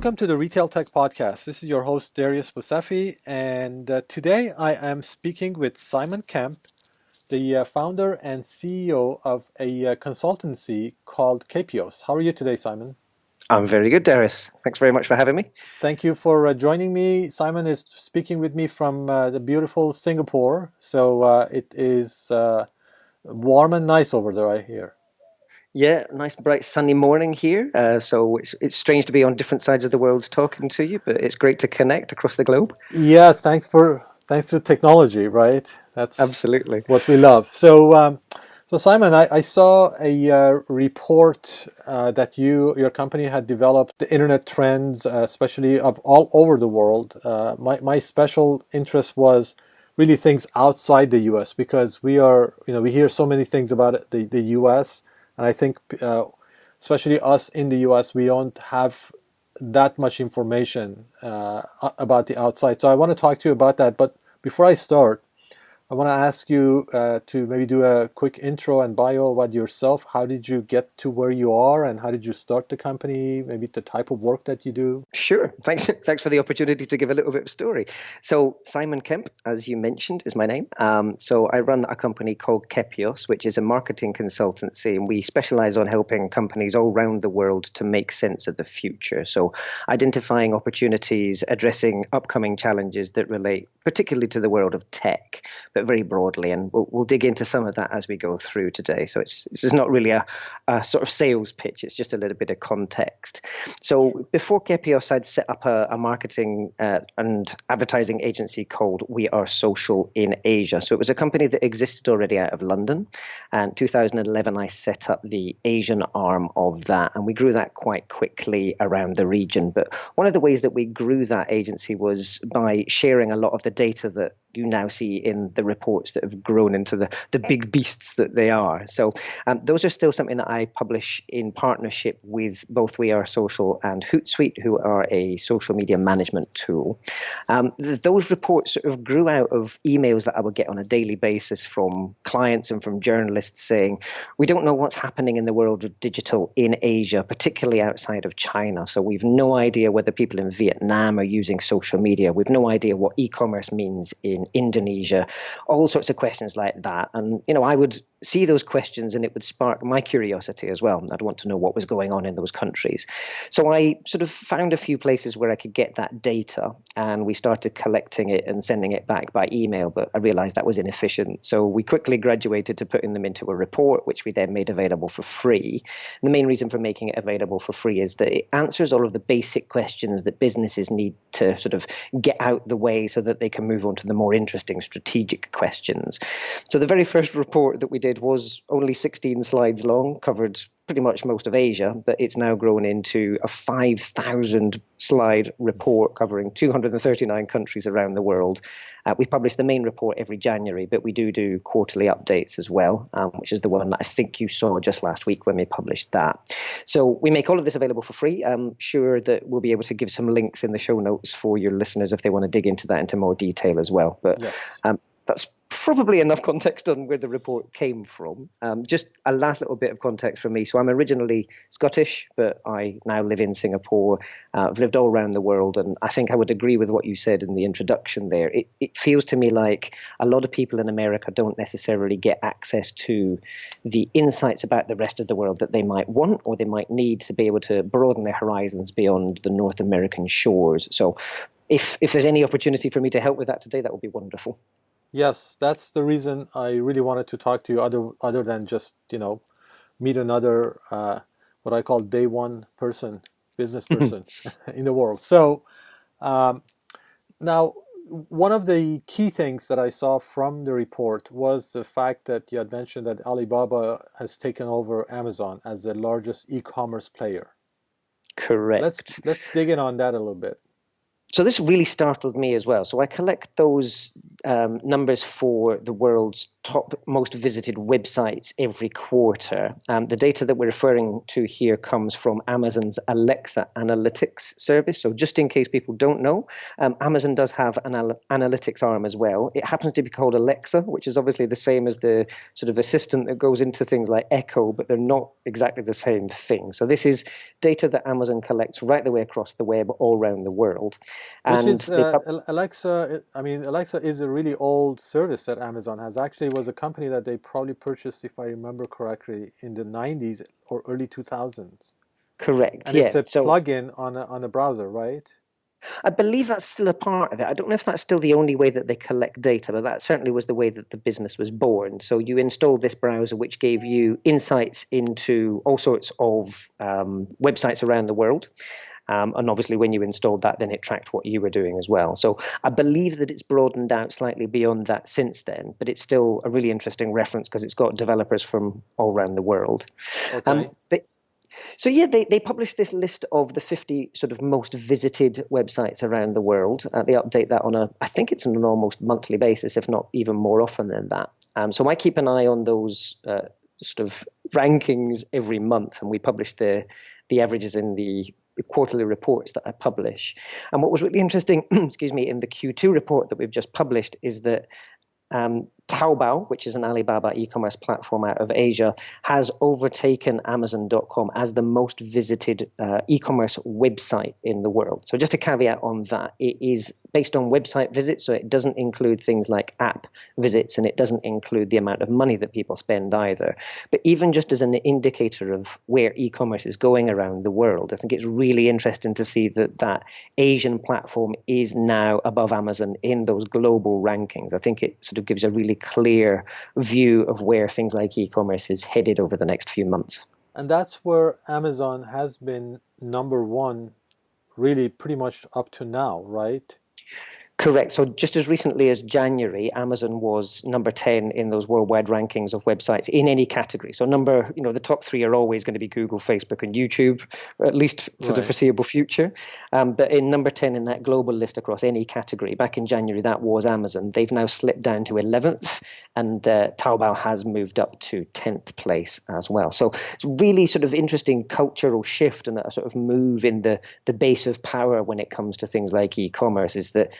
Welcome to the Retail Tech Podcast. This is your host, Darius Boussafi, and today I am speaking with Simon Kemp, the founder and CEO of a consultancy called Kepios. How are you today, Simon? I'm very good, Darius. Thanks very much for having me. Thank you for joining me. Simon is speaking with me from the beautiful Singapore, so it is warm and nice over there, I hear. Yeah, nice bright sunny morning here. So it's strange to be on different sides of the world talking to you, but it's great to connect across the globe. Yeah, thanks to technology, right? That's Absolutely. what we love. So Simon, I saw a report that your company had developed the internet trends, especially of all over the world. My special interest was really things outside the U.S. because we hear so many things about the U.S. and I think especially us in the U.S. we don't have that much information about the outside. So I want to talk to you about that. But before I start, I want to ask you to maybe do a quick intro and bio about yourself. How did you get to where you are, and how did you start the company? Maybe the type of work that you do. Sure. Thanks. Thanks for the opportunity to give a little bit of story. So Simon Kemp, as you mentioned, is my name. So I run a company called Kepios, which is a marketing consultancy, and we specialize on helping companies all around the world to make sense of the future. So identifying opportunities, addressing upcoming challenges that relate particularly to the world of tech, but very broadly. And we'll dig into some of that as we go through today. So this is not really a sort of sales pitch. It's just a little bit of context. So before Kepios, I'd set up a marketing and advertising agency called We Are Social in Asia. So it was a company that existed already out of London. And 2011, I set up the Asian arm of that. And we grew that quite quickly around the region. But one of the ways that we grew that agency was by sharing a lot of the data that you now see in the reports that have grown into the big beasts that they are. So those are still something that I publish in partnership with both We Are Social and Hootsuite, who are a social media management tool. Those reports sort of grew out of emails that I would get on a daily basis from clients and from journalists saying, we don't know what's happening in the world of digital in Asia, particularly outside of China. So we've no idea whether people in Vietnam are using social media. We've no idea what e-commerce means in Indonesia, all sorts of questions like that. And, I would see those questions and it would spark my curiosity as well. I'd want to know what was going on in those countries. So I sort of found a few places where I could get that data, and we started collecting it and sending it back by email, but I realized that was inefficient. So we quickly graduated to putting them into a report, which we then made available for free. And the main reason for making it available for free is that it answers all of the basic questions that businesses need to sort of get out the way so that they can move on to the more interesting strategic questions. So the very first report that we did was only 16 slides long, covered pretty much most of Asia, but it's now grown into a 5,000 slide report covering 239 countries around the world. We publish the main report every January, but we do quarterly updates as well, which is the one that I think you saw just last week when we published that. So we make all of this available for free. I'm sure that we'll be able to give some links in the show notes for your listeners if they want to dig into that into more detail as well. But Yes. That's probably enough context on where the report came from. Just a last little bit of context from me. So I'm originally Scottish, but I now live in Singapore. I've lived all around the world, and I think I would agree with what you said in the introduction there. It feels to me like a lot of people in America don't necessarily get access to the insights about the rest of the world that they might want or they might need to be able to broaden their horizons beyond the North American shores. So if there's any opportunity for me to help with that today, that would be wonderful. Yes, that's the reason I really wanted to talk to you, other than just meet another what I call day one person, business person in the world. So um, now, one of the key things that I saw from the report was the fact that you had mentioned that Alibaba has taken over Amazon as the largest e-commerce player. Let's Correct. let's dig in on that a little bit. So this really startled me as well. So I collect those numbers for the world's top most visited websites every quarter. The data that we're referring to here comes from Amazon's Alexa analytics service. So just in case people don't know, Amazon does have an analytics arm as well. It happens to be called Alexa, which is obviously the same as the sort of assistant that goes into things like Echo, but they're not exactly the same thing. So this is data that Amazon collects right the way across the web all around the world. Which And is they Alexa. I mean, Alexa is a really old service that Amazon has. Actually, it was a company that they probably purchased, if I remember correctly, in the 90s or early 2000s. correct, And it's yeah. a So plugin on a browser, right? I believe that's still a part of it. I don't know if that's still the only way that they collect data, but that certainly was the way that the business was born. So you installed this browser, which gave you insights into all sorts of websites around the world. And obviously, when you installed that, then it tracked what you were doing as well. So I believe that it's broadened out slightly beyond that since then, but it's still a really interesting reference because it's got developers from all around the world. Um, Okay. they, so yeah, they published this list of the 50 sort of most visited websites around the world. They update that on I think it's on an almost monthly basis, if not even more often than that. So I keep an eye on those sort of rankings every month, and we publish the averages in the quarterly reports that I publish. And what was really interesting, excuse me, in the Q2 report that we've just published is that Taobao, which is an Alibaba e-commerce platform out of Asia, has overtaken Amazon.com as the most visited e-commerce website in the world. So just a caveat on that, it is based on website visits, so it doesn't include things like app visits, and it doesn't include the amount of money that people spend either. But even just as an indicator of where e-commerce is going around the world, I think it's really interesting to see that Asian platform is now above Amazon in those global rankings. I think it sort of gives a really clear view of where things like e-commerce is headed over the next few months. And that's where Amazon has been number one, really pretty much up to now, right? Correct. So just as recently as January, Amazon was number 10 in those worldwide rankings of websites in any category. So the top three are always going to be Google, Facebook, and YouTube, at least for the Right. foreseeable future. But in number 10 in that global list across any category, back in January, that was Amazon. They've now slipped down to 11th, and Taobao has moved up to 10th place as well. So it's really sort of interesting cultural shift and a sort of move in the base of power when it comes to things like e-commerce is that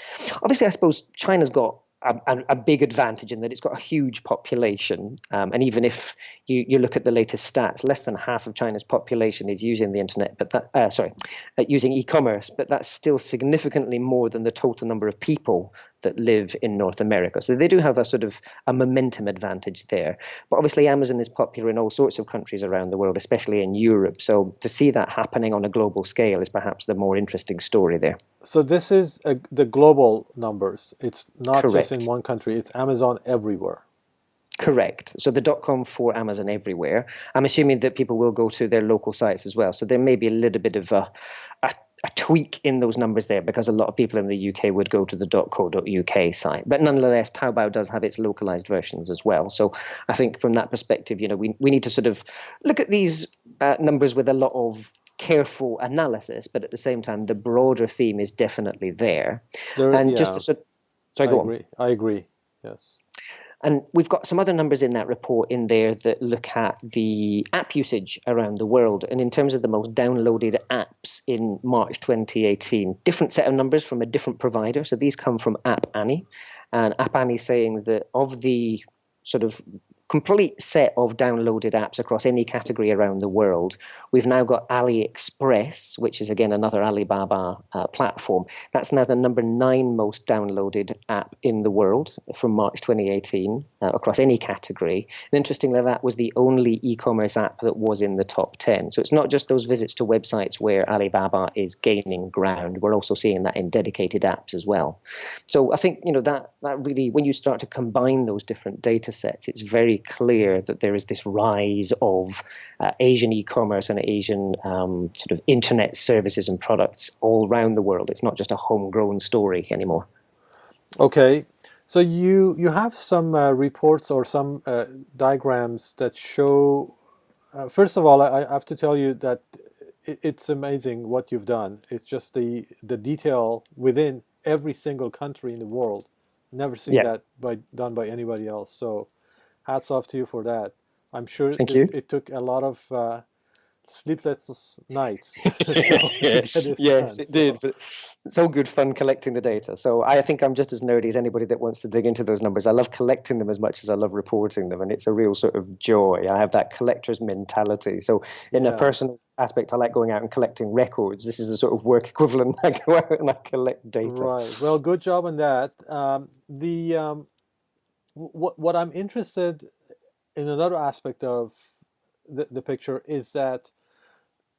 obviously, I suppose China's got a big advantage in that it's got a huge population. And even if you look at the latest stats, less than half of China's population is using the internet, but using e-commerce, but that's still significantly more than the total number of people that live in North America. So they do have a sort of a momentum advantage there. But obviously, Amazon is popular in all sorts of countries around the world, especially in Europe. So to see that happening on a global scale is perhaps the more interesting story there. So this is the global numbers. It's not just in Correct. one country. It's Amazon everywhere. Correct. So the .com for Amazon everywhere. I'm assuming that people will go to their local sites as well. So there may be a little bit of a tweak in those numbers there because a lot of people in the UK would go to the .co.uk site. But nonetheless, Taobao does have its localized versions as well. So I think from that perspective, we need to sort of look at these numbers with a lot of careful analysis, but at the same time, the broader theme is definitely there. And just Yeah, to sorry, I go on. agree. I agree. Yes. And we've got some other numbers in that report in there that look at the app usage around the world. And in terms of the most downloaded apps in March 2018, different set of numbers from a different provider. So these come from App Annie. And App Annie saying that of the sort of complete set of downloaded apps across any category around the world, we've now got AliExpress, which is again another Alibaba platform. That's now the number 9 most downloaded app in the world from March 2018 across any category. And interestingly, that was the only e-commerce app that was in the top 10. So it's not just those visits to websites where Alibaba is gaining ground. We're also seeing that in dedicated apps as well. So I think that really, when you start to combine those different data sets, it's very clear that there is this rise of Asian e-commerce and Asian sort of internet services and products all around the world. It's not just a homegrown story anymore. Okay. So you have some reports or some diagrams that show. First of all, I have to tell you that it's amazing what you've done. It's just the detail within every single country in the world. Never seen Yeah, that done by anybody else. So hats off to you for that. I'm sure thank you. it took a lot of sleepless nights so to get this Yes, done. it did. So But it's all good fun collecting the data. So I think I'm just as nerdy as anybody that wants to dig into those numbers. I love collecting them as much as I love reporting them, and it's a real sort of joy. I have that collector's mentality. So in a yeah, personal aspect, I like going out and collecting records. This is the sort of work equivalent. I go out and I collect data. right. Well, good job on that. What I'm interested in another aspect of the picture is that,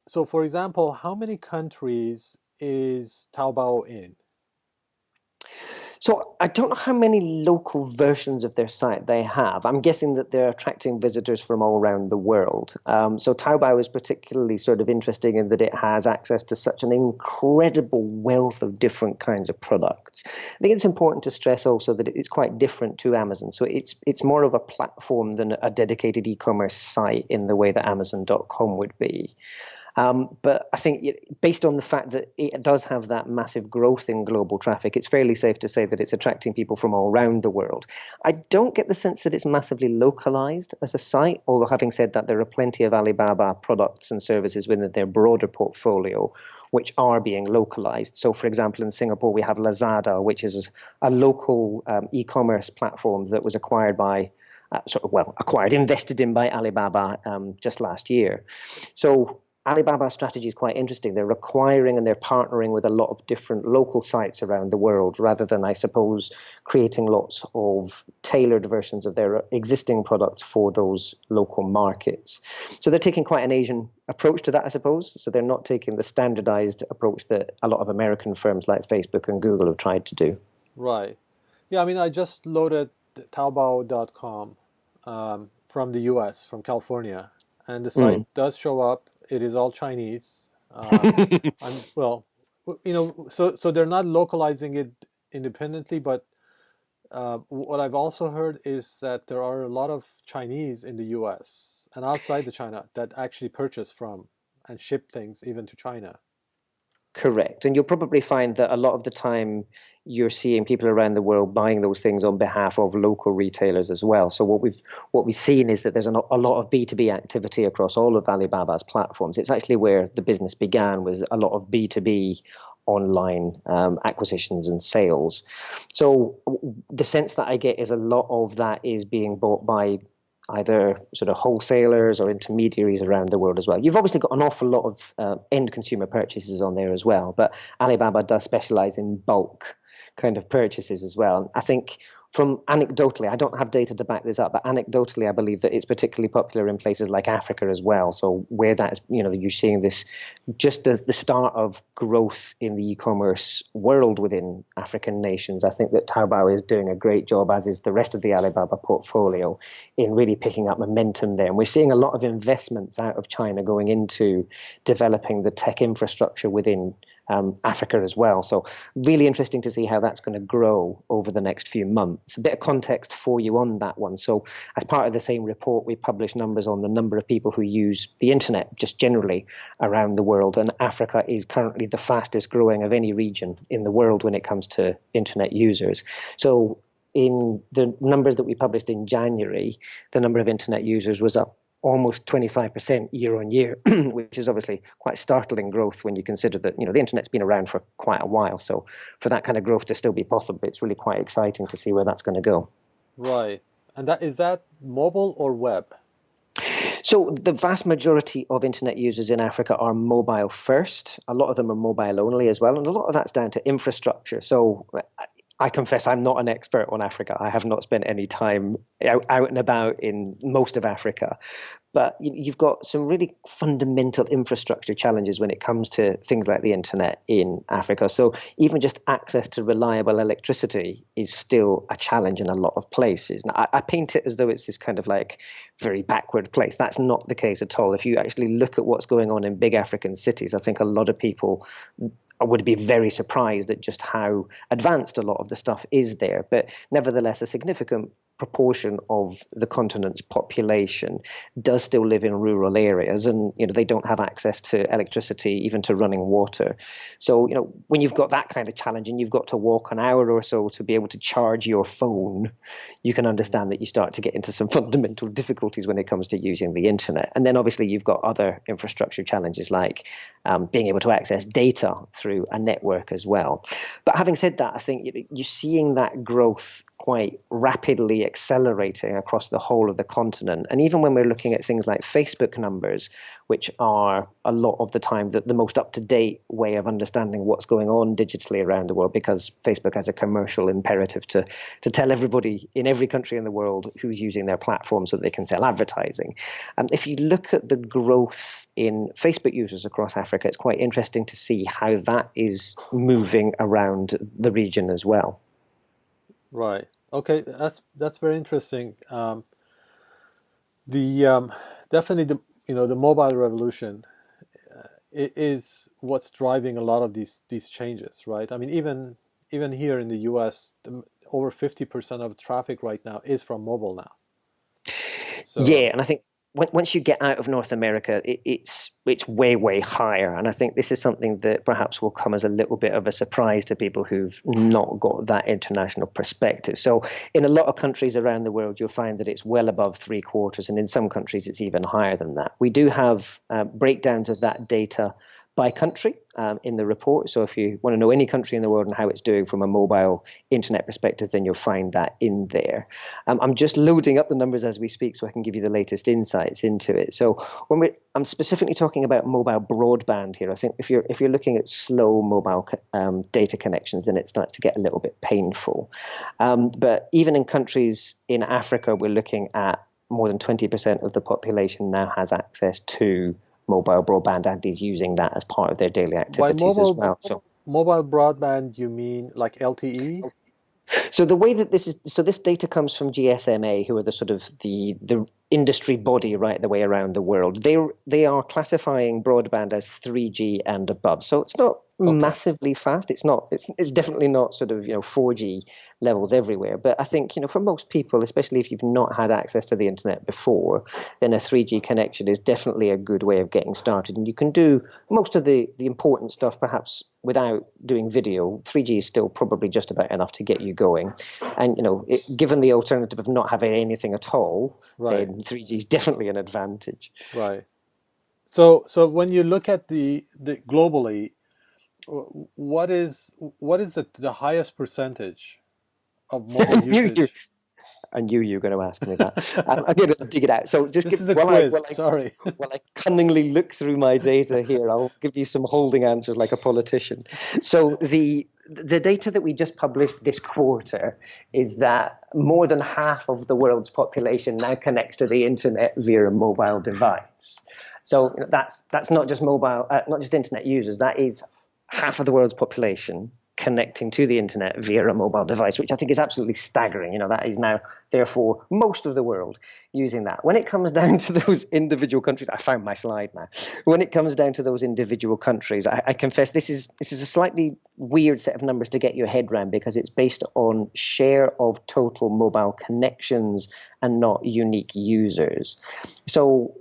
so for example, how many countries is Taobao in? So I don't know how many local versions of their site they have. I'm guessing that they're attracting visitors from all around the world. So Taobao is particularly sort of interesting in that it has access to such an incredible wealth of different kinds of products. I think it's important to stress also that it's quite different to Amazon. So it's more of a platform than a dedicated e-commerce site in the way that Amazon.com would be. But I think based on the fact that it does have that massive growth in global traffic, it's fairly safe to say that it's attracting people from all around the world. I don't get the sense that it's massively localized as a site, although having said that, there are plenty of Alibaba products and services within their broader portfolio which are being localized. So, for example, in Singapore, we have Lazada, which is a local e-commerce platform that was acquired by invested in by Alibaba just last year. So Alibaba's strategy is quite interesting. They're acquiring and they're partnering with a lot of different local sites around the world rather than, I suppose, creating lots of tailored versions of their existing products for those local markets. So they're taking quite an Asian approach to that, I suppose. So they're not taking the standardized approach that a lot of American firms like Facebook and Google have tried to do. Right. Yeah, I mean, I just loaded Taobao.com from the US, from California, and the site Mm. does show up. It is all Chinese. I'm well, so they're not localizing it independently, but what I've also heard is that there are a lot of Chinese in the US and outside the China that actually purchase from and ship things even to China. Correct. And you'll probably find that a lot of the time you're seeing people around the world buying those things on behalf of local retailers as well. So what we've seen is that there's a lot of B2B activity across all of Alibaba's platforms. It's actually where the business began, was a lot of B2B online acquisitions and sales. So the sense that I get is a lot of that is being bought by either sort of wholesalers or intermediaries around the world as well. You've obviously got an awful lot of end consumer purchases on there as well, but Alibaba does specialize in bulk kind of purchases as well. I think from anecdotally, I don't have data to back this up, but anecdotally, I believe that it's particularly popular in places like Africa as well. So where that's, you're seeing this, just the start of growth in the e-commerce world within African nations. I think that Taobao is doing a great job, as is the rest of the Alibaba portfolio, in really picking up momentum there. And we're seeing a lot of investments out of China going into developing the tech infrastructure within Africa as well. So really interesting to see how that's going to grow over the next few months. A bit of context for you on that one. So as part of the same report, we published numbers on the number of people who use the internet just generally around the world. And Africa is currently the fastest growing of any region in the world when it comes to internet users. So in the numbers that we published in January, the number of internet users was up almost 25% year on year, which is obviously quite startling growth when you consider that, the internet's been around for quite a while. So for that kind of growth to still be possible, it's really quite exciting to see where that's going to go. Right. And is that mobile or web? So the vast majority of internet users in Africa are mobile first. A lot of them are mobile only as well. And a lot of that's down to infrastructure. So I confess I'm not an expert on Africa. I have not spent any time out and about in most of Africa. But you've got some really fundamental infrastructure challenges when it comes to things like the internet in Africa. So even just access to reliable electricity is still a challenge in a lot of places. Now, I paint it as though it's this kind of like very backward place. That's not the case at all. If you actually look at what's going on in big African cities, I think a lot of people would be very surprised at just how advanced a lot of the stuff is there. But nevertheless, a significant proportion of the continent's population does still live in rural areas, and they don't have access to electricity, even to running water. So when you've got that kind of challenge and you've got to walk an hour or so to be able to charge your phone, you can understand that you start to get into some fundamental difficulties when it comes to using the internet. And then obviously you've got other infrastructure challenges like being able to access data through a network as well. But having said that, I think you're seeing that growth quite rapidly accelerating across the whole of the continent. And even when we're looking at things like Facebook numbers, which are a lot of the time the most up-to-date way of understanding what's going on digitally around the world, because Facebook has a commercial imperative to tell everybody in every country in the world who's using their platform so that they can sell advertising. And if you look at the growth in Facebook users across Africa, it's quite interesting to see how that is moving around the region as well. Right. Okay, that's very interesting. The definitely the mobile revolution is what's driving a lot of these changes, right? I mean, even here in the U.S., over 50% of traffic right now is from mobile now. So, yeah, and I think once you get out of North America, it's way higher. And I think this is something that perhaps will come as a little bit of a surprise to people who've not got that international perspective. So in a lot of countries around the world, you'll find that it's well above 3/4, and in some countries it's even higher than that. We do have breakdowns of that data by country in the report. So if you want to know any country in the world and how it's doing from a mobile internet perspective, then you'll find that in there. I'm just loading up the numbers as we speak so I can give you the latest insights into it. So I'm specifically talking about mobile broadband here. I think if you're looking at slow mobile data connections, then it starts to get a little bit painful. But even in countries in Africa, we're looking at more than 20% of the population now has access to mobile broadband and is using that as part of their daily activities as well. So mobile broadband, you mean like LTE? So the way that this data comes from GSMA, who are the sort of the industry body right the way around the world. They are classifying broadband as 3G and above. So it's not massively fast. It's definitely not sort of 4G levels everywhere. But I think for most people, especially if you've not had access to the internet before, then a 3G connection is definitely a good way of getting started. And you can do most of the important stuff perhaps without doing video. 3G is still probably just about enough to get you going. And given the alternative of not having anything at all, right, then 3G is definitely an advantage. Right. So when you look at the globally, what is the highest percentage of mobile usage? I knew you were going to ask me that. I'm going to dig it out. So just this is a quiz. Sorry. While I cunningly look through my data here, I'll give you some holding answers like a politician. So the data that we just published this quarter is that more than half of the world's population now connects to the internet via a mobile device. So that's not just not just internet users. That is half of the world's population connecting to the internet via a mobile device, which I think is absolutely staggering. That is now, therefore, most of the world using that. When it comes down to those individual countries, I found my slide now. When it comes down to those individual countries, I confess this is a slightly weird set of numbers to get your head around because it's based on share of total mobile connections and not unique users. So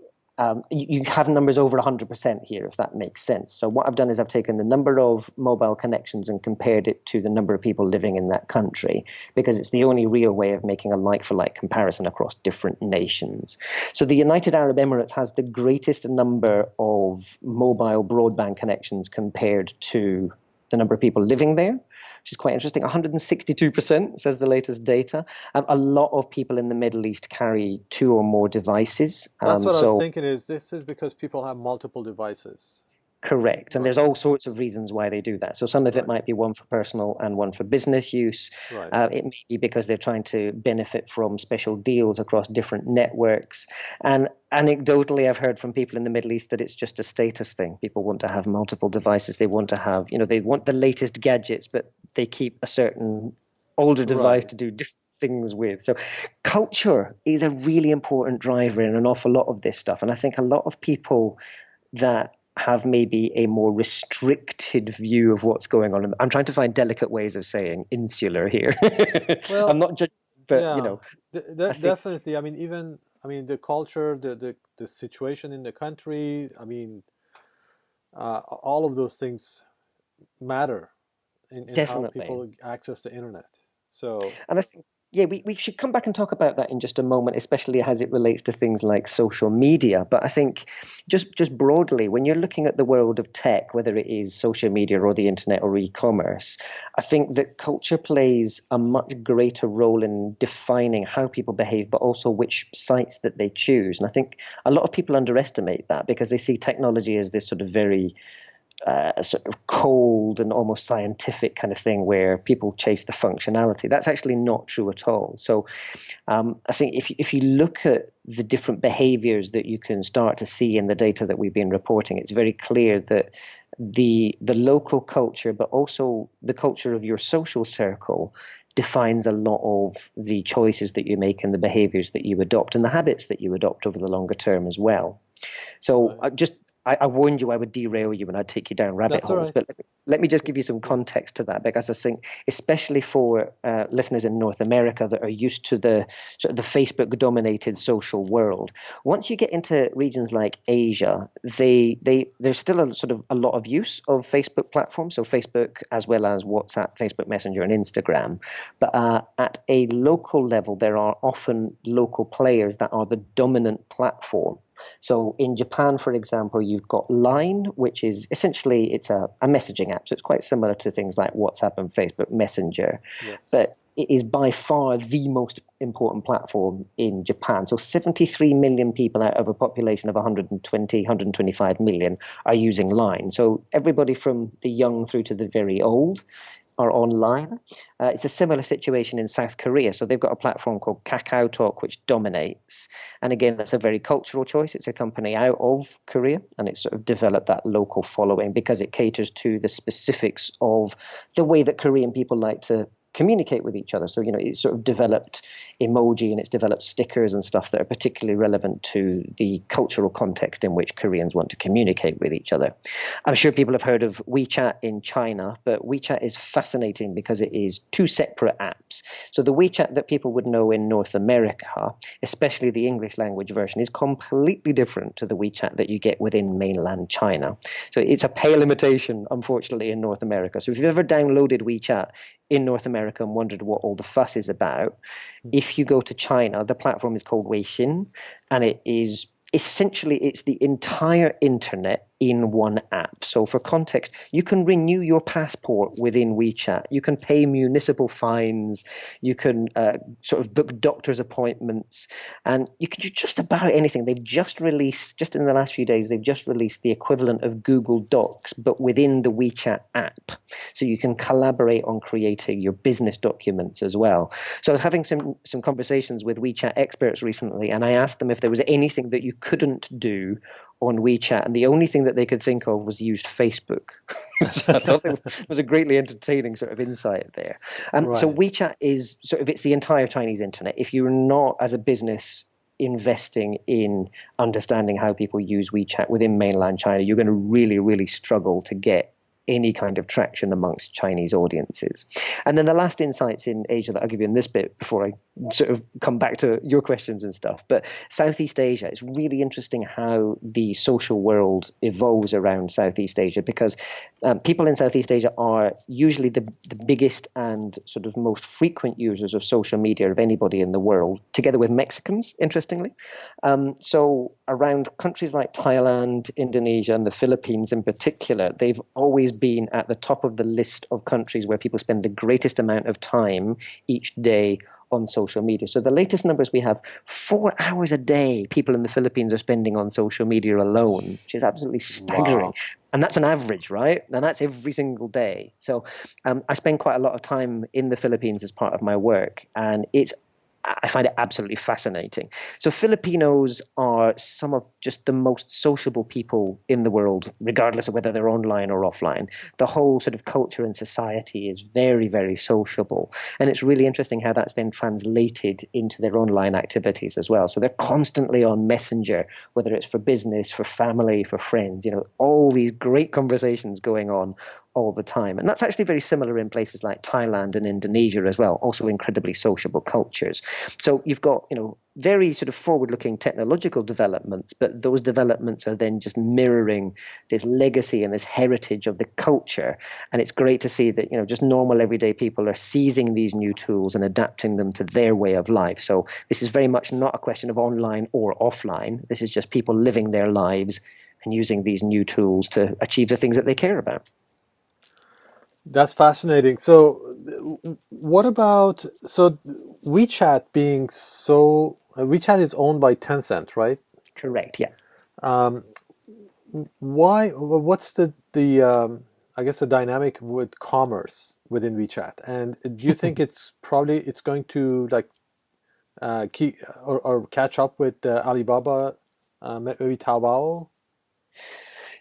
you have numbers over 100% here, if that makes sense. So what I've done is I've taken the number of mobile connections and compared it to the number of people living in that country, because it's the only real way of making a like-for-like comparison across different nations. So the United Arab Emirates has the greatest number of mobile broadband connections compared to the number of people living there, which is quite interesting. 162% says the latest data. A lot of people in the Middle East carry 2 or more devices. That's what I was thinking this is because people have multiple devices. Correct. And there's all sorts of reasons why they do that. So some of it might be one for personal and one for business use. Right. It may be because they're trying to benefit from special deals across different networks. And anecdotally, I've heard from people in the Middle East that it's just a status thing. People want to have multiple devices. They want to have, they want the latest gadgets, but they keep a certain older device to do different things with. So culture is a really important driver in an awful lot of this stuff. And I think a lot of people that have maybe a more restricted view of what's going on. I'm trying to find delicate ways of saying insular here. Well, I'm not judging But Yeah, I think definitely. I mean, even I mean the culture, the situation in the country. I mean, all of those things matter in how definitely. people access the internet. So And I think, yeah, we should come back and talk about that in just a moment, especially as it relates to things like social media. But I think just broadly, when you're looking at the world of tech, whether it is social media or the internet or e-commerce, I think that culture plays a much greater role in defining how people behave, but also which sites that they choose. And I think a lot of people underestimate that because they see technology as this sort of very sort of cold and almost scientific kind of thing where people chase the functionality. That's actually not true at all. So I think if you look at the different behaviors that you can start to see in the data that we've been reporting, it's very clear that the local culture, but also the culture of your social circle, defines a lot of the choices that you make and the behaviors that you adopt and the habits that you adopt over the longer term as well. So right, I warned you I would derail you and I'd take you down rabbit that's all holes, right. but let me just give you some Yeah, context to that because I think, especially for listeners in North America that are used to the sort of the Facebook-dominated social world, once you get into regions like Asia, there's still a sort of a lot of use of Facebook platforms, so Facebook as well as WhatsApp, Facebook Messenger, and Instagram. But at a local level, there are often local players that are the dominant platform. So in Japan, for example, you've got Line, which is essentially it's a messaging app. So it's quite similar to things like WhatsApp and Facebook Messenger, yes, but it is by far the most important platform in Japan. So 73 million people out of a population of 120, 125 million are using Line. So everybody from the young through to the very old are online. It's a similar situation in South Korea. So they've got a platform called Kakao Talk, which dominates. And again, that's a very cultural choice. It's a company out of Korea, and it's sort of developed that local following because it caters to the specifics of the way that Korean people like to communicate with each other. So, it's sort of developed emoji and it's developed stickers and stuff that are particularly relevant to the cultural context in which Koreans want to communicate with each other. I'm sure people have heard of WeChat in China, but WeChat is fascinating because it is two separate apps. So the WeChat that people would know in North America, especially the English language version, is completely different to the WeChat that you get within mainland China. So it's a pale imitation, unfortunately, in North America. So if you've ever downloaded WeChat in North America and wondered what all the fuss is about, if you go to China, the platform is called Weixin, and it is essentially it's the entire internet in one app. So for context, you can renew your passport within WeChat. You can pay municipal fines. You can sort of book doctor's appointments, and you can do just about anything. They've just released, just in the last few days, they've just released the equivalent of Google Docs, but within the WeChat app. So you can collaborate on creating your business documents as well. So I was having some conversations with WeChat experts recently, and I asked them if there was anything that you couldn't do on WeChat, and the only thing that they could think of was used Facebook. So I thought it was a greatly entertaining sort of insight there. So right. WeChat is sort of, it's the entire Chinese internet. If you're not, as a business, investing in understanding how people use WeChat within mainland China, you're going to really, really struggle to get any kind of traction amongst Chinese audiences. And then the last insights in Asia that I'll give you in this bit before I sort of come back to your questions and stuff. But Southeast Asia, it's really interesting how the social world evolves around Southeast Asia because people in Southeast Asia are usually the biggest and sort of most frequent users of social media of anybody in the world, together with Mexicans, interestingly. So around countries like Thailand, Indonesia, and the Philippines in particular, they've always been at the top of the list of countries where people spend the greatest amount of time each day on social media. So the latest numbers we have, 4 hours a day people in the Philippines are spending on social media alone, which is absolutely staggering. Wow. And that's an average, right? And that's every single day. So I spend quite a lot of time in the Philippines as part of my work, and I find it absolutely fascinating. So Filipinos are some of just the most sociable people in the world, regardless of whether they're online or offline. The whole sort of culture and society is very, very sociable. And it's really interesting how that's then translated into their online activities as well. So they're constantly on Messenger, whether it's for business, for family, for friends, all these great conversations going on all the time. And that's actually very similar in places like Thailand and Indonesia as well, also incredibly sociable cultures. So you've got, very sort of forward-looking technological developments, but those developments are then just mirroring this legacy and this heritage of the culture. And it's great to see that, just normal everyday people are seizing these new tools and adapting them to their way of life. So this is very much not a question of online or offline. This is just people living their lives and using these new tools to achieve the things that they care about. That's fascinating. So, what about WeChat being WeChat is owned by Tencent, right? Correct, yeah. Um, why? What's the I guess the dynamic with commerce within WeChat? And do you think it's going to like keep or catch up with Alibaba, maybe Taobao?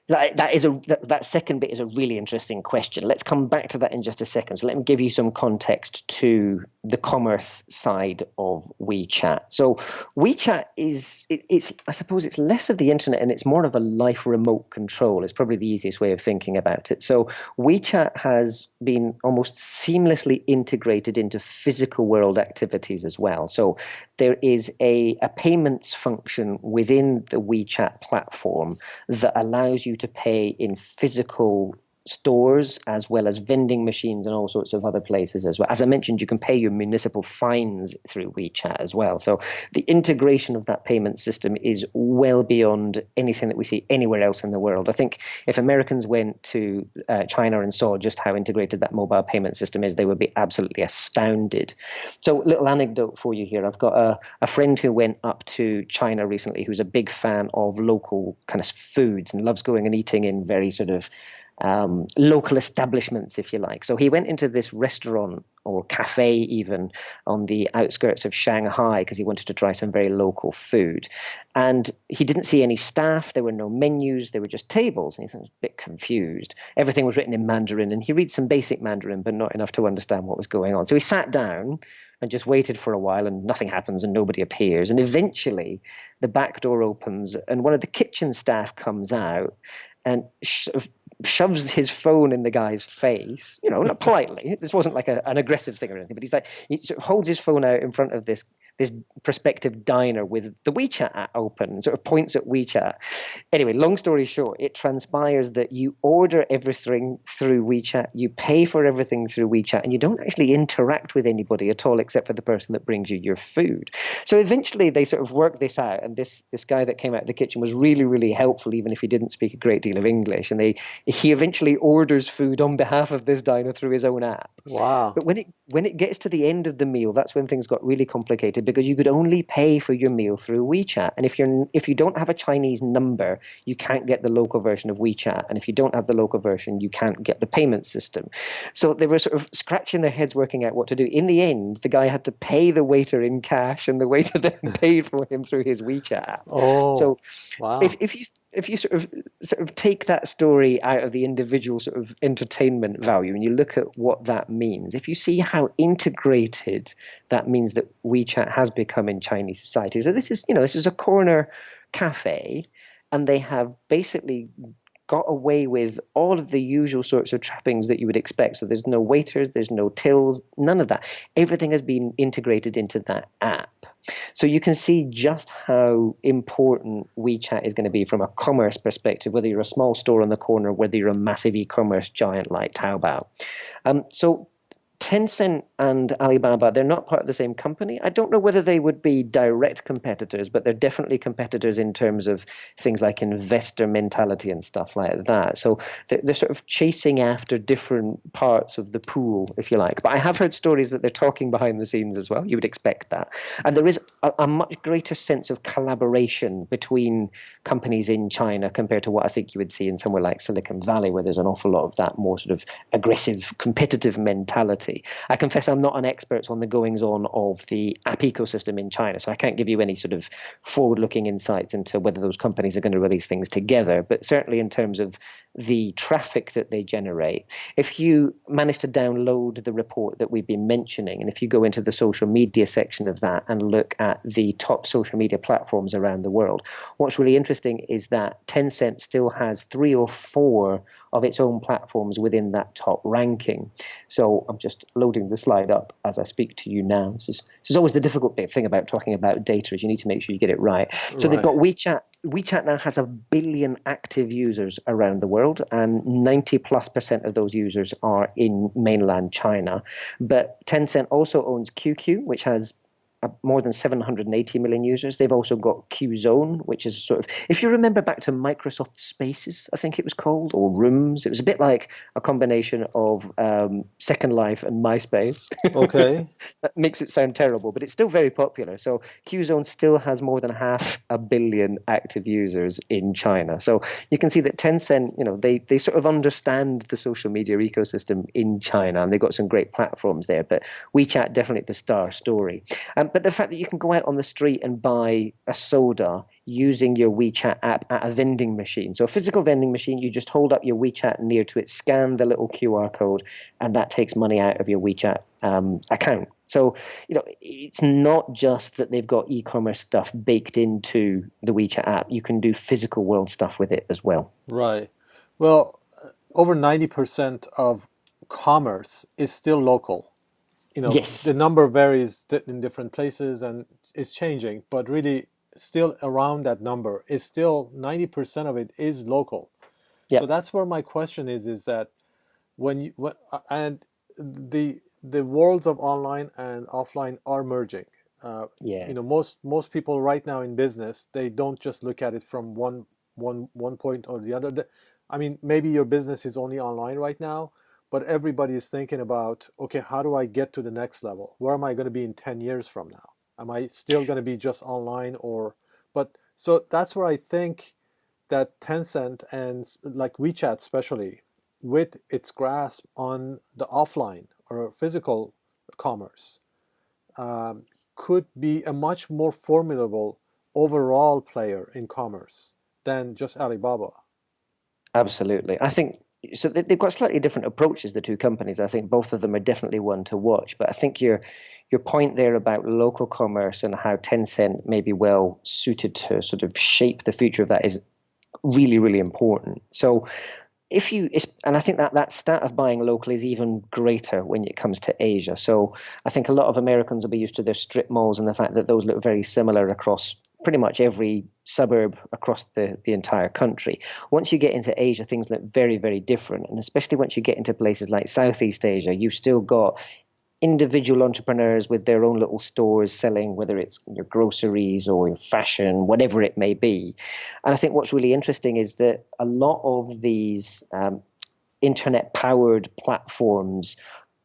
That second bit is a really interesting question. Let's come back to that in just a second. So let me give you some context to the commerce side of WeChat. So WeChat it's I suppose it's less of the internet and it's more of a life remote control. It's probably the easiest way of thinking about it. So WeChat has been almost seamlessly integrated into physical world activities as well. So there is a payments function within the WeChat platform that allows you to pay in physical stores as well as vending machines and all sorts of other places as well. As I mentioned, you can pay your municipal fines through WeChat as well. So the integration of that payment system is well beyond anything that we see anywhere else in the world. I think if Americans went to China and saw just how integrated that mobile payment system is, they would be absolutely astounded. So little anecdote for you here. I've got a friend who went up to China recently who's a big fan of local kind of foods and loves going and eating in very sort of local establishments, if you like. So he went into this restaurant or cafe even on the outskirts of Shanghai because he wanted to try some very local food. And he didn't see any staff. There were no menus. There were just tables. And he was a bit confused. Everything was written in Mandarin and he read some basic Mandarin, but not enough to understand what was going on. So he sat down and just waited for a while and nothing happens and nobody appears. And eventually the back door opens and one of the kitchen staff comes out and shoves his phone in the guy's face, not politely. This wasn't like an aggressive thing or anything, but he sort of holds his phone out in front of this prospective diner with the WeChat app open and sort of points at WeChat. Anyway, long story short, it transpires that you order everything through WeChat, you pay for everything through WeChat, and you don't actually interact with anybody at all except for the person that brings you your food. So eventually they sort of worked this out, and this guy that came out of the kitchen was really, really helpful, even if he didn't speak a great deal of English, and he eventually orders food on behalf of this diner through his own app. Wow. But when it gets to the end of the meal, that's when things got really complicated because you could only pay for your meal through WeChat. And if you don't have a Chinese number, you can't get the local version of WeChat. And if you don't have the local version, you can't get the payment system. So they were sort of scratching their heads working out what to do. In the end, the guy had to pay the waiter in cash and the waiter then paid for him through his WeChat app. Oh, so wow. if you sort of take that story out of the individual sort of entertainment value and you look at what that means, if you see how integrated that means that WeChat has become in Chinese society. So this is a corner cafe, and they have basically got away with all of the usual sorts of trappings that you would expect. So there's no waiters, there's no tills, none of that. Everything has been integrated into that app. So you can see just how important WeChat is going to be from a commerce perspective, whether you're a small store on the corner, whether you're a massive e-commerce giant like Taobao. So Tencent and Alibaba, they're not part of the same company. I don't know whether they would be direct competitors, but they're definitely competitors in terms of things like investor mentality and stuff like that. So they're sort of chasing after different parts of the pool, if you like. But I have heard stories that they're talking behind the scenes as well. You would expect that. And there is a much greater sense of collaboration between companies in China compared to what I think you would see in somewhere like Silicon Valley, where there's an awful lot of that more sort of aggressive, competitive mentality. I confess I'm not an expert on the goings-on of the app ecosystem in China, so I can't give you any sort of forward-looking insights into whether those companies are going to release things together. But certainly in terms of the traffic that they generate, if you manage to download the report that we've been mentioning, and if you go into the social media section of that and look at the top social media platforms around the world, what's really interesting is that Tencent still has 3 or 4 of its own platforms within that top ranking. So I'm just loading the slide up as I speak to you now. This is always the difficult thing about talking about data, is you need to make sure you get it right. So they've got Right. WeChat. WeChat now has 1 billion active users around the world, and 90+% of those users are in mainland China. But Tencent also owns QQ, which has more than 780 million users. They've also got Qzone, which is sort of, if you remember back to Microsoft Spaces, I think it was called, or Rooms, it was a bit like a combination of Second Life and MySpace. Okay. That makes it sound terrible, but it's still very popular. So Qzone still has more than 500 million active users in China. So you can see that Tencent, they sort of understand the social media ecosystem in China, and they've got some great platforms there. But WeChat, definitely the star story. But the fact that you can go out on the street and buy a soda using your WeChat app at a vending machine. So a physical vending machine, you just hold up your WeChat near to it, scan the little QR code, and that takes money out of your WeChat account. So, it's not just that they've got e-commerce stuff baked into the WeChat app. You can do physical world stuff with it as well. Right. Well, over 90% of commerce is still local. The Yes. number varies in different places and it's changing, but really still around that number is still 90% of it is local. So Yep. that's where my question is that and the worlds of online and offline are merging. Uh, Yeah. most people right now in business, they don't just look at it from one point or the other. I mean, maybe your business is only online right now, but everybody is thinking about, okay, how do I get to the next level? Where am I going to be in 10 years from now? Am I still going to be just online but so that's where I think that Tencent and like WeChat especially, with its grasp on the offline or physical commerce, um, could be a much more formidable overall player in commerce than just Alibaba. Absolutely. I think so. They've got slightly different approaches, the two companies. I think both of them are definitely one to watch. But I think your point there about local commerce and how Tencent may be well suited to sort of shape the future of that is really, really important. So and I think that stat of buying local is even greater when it comes to Asia. So I think a lot of Americans will be used to their strip malls and the fact that those look very similar across pretty much every suburb across the entire country. Once you get into Asia, things look very, very different. And especially once you get into places like Southeast Asia, you've still got individual entrepreneurs with their own little stores selling, whether it's your groceries or your fashion, whatever it may be. And I think what's really interesting is that a lot of these internet powered platforms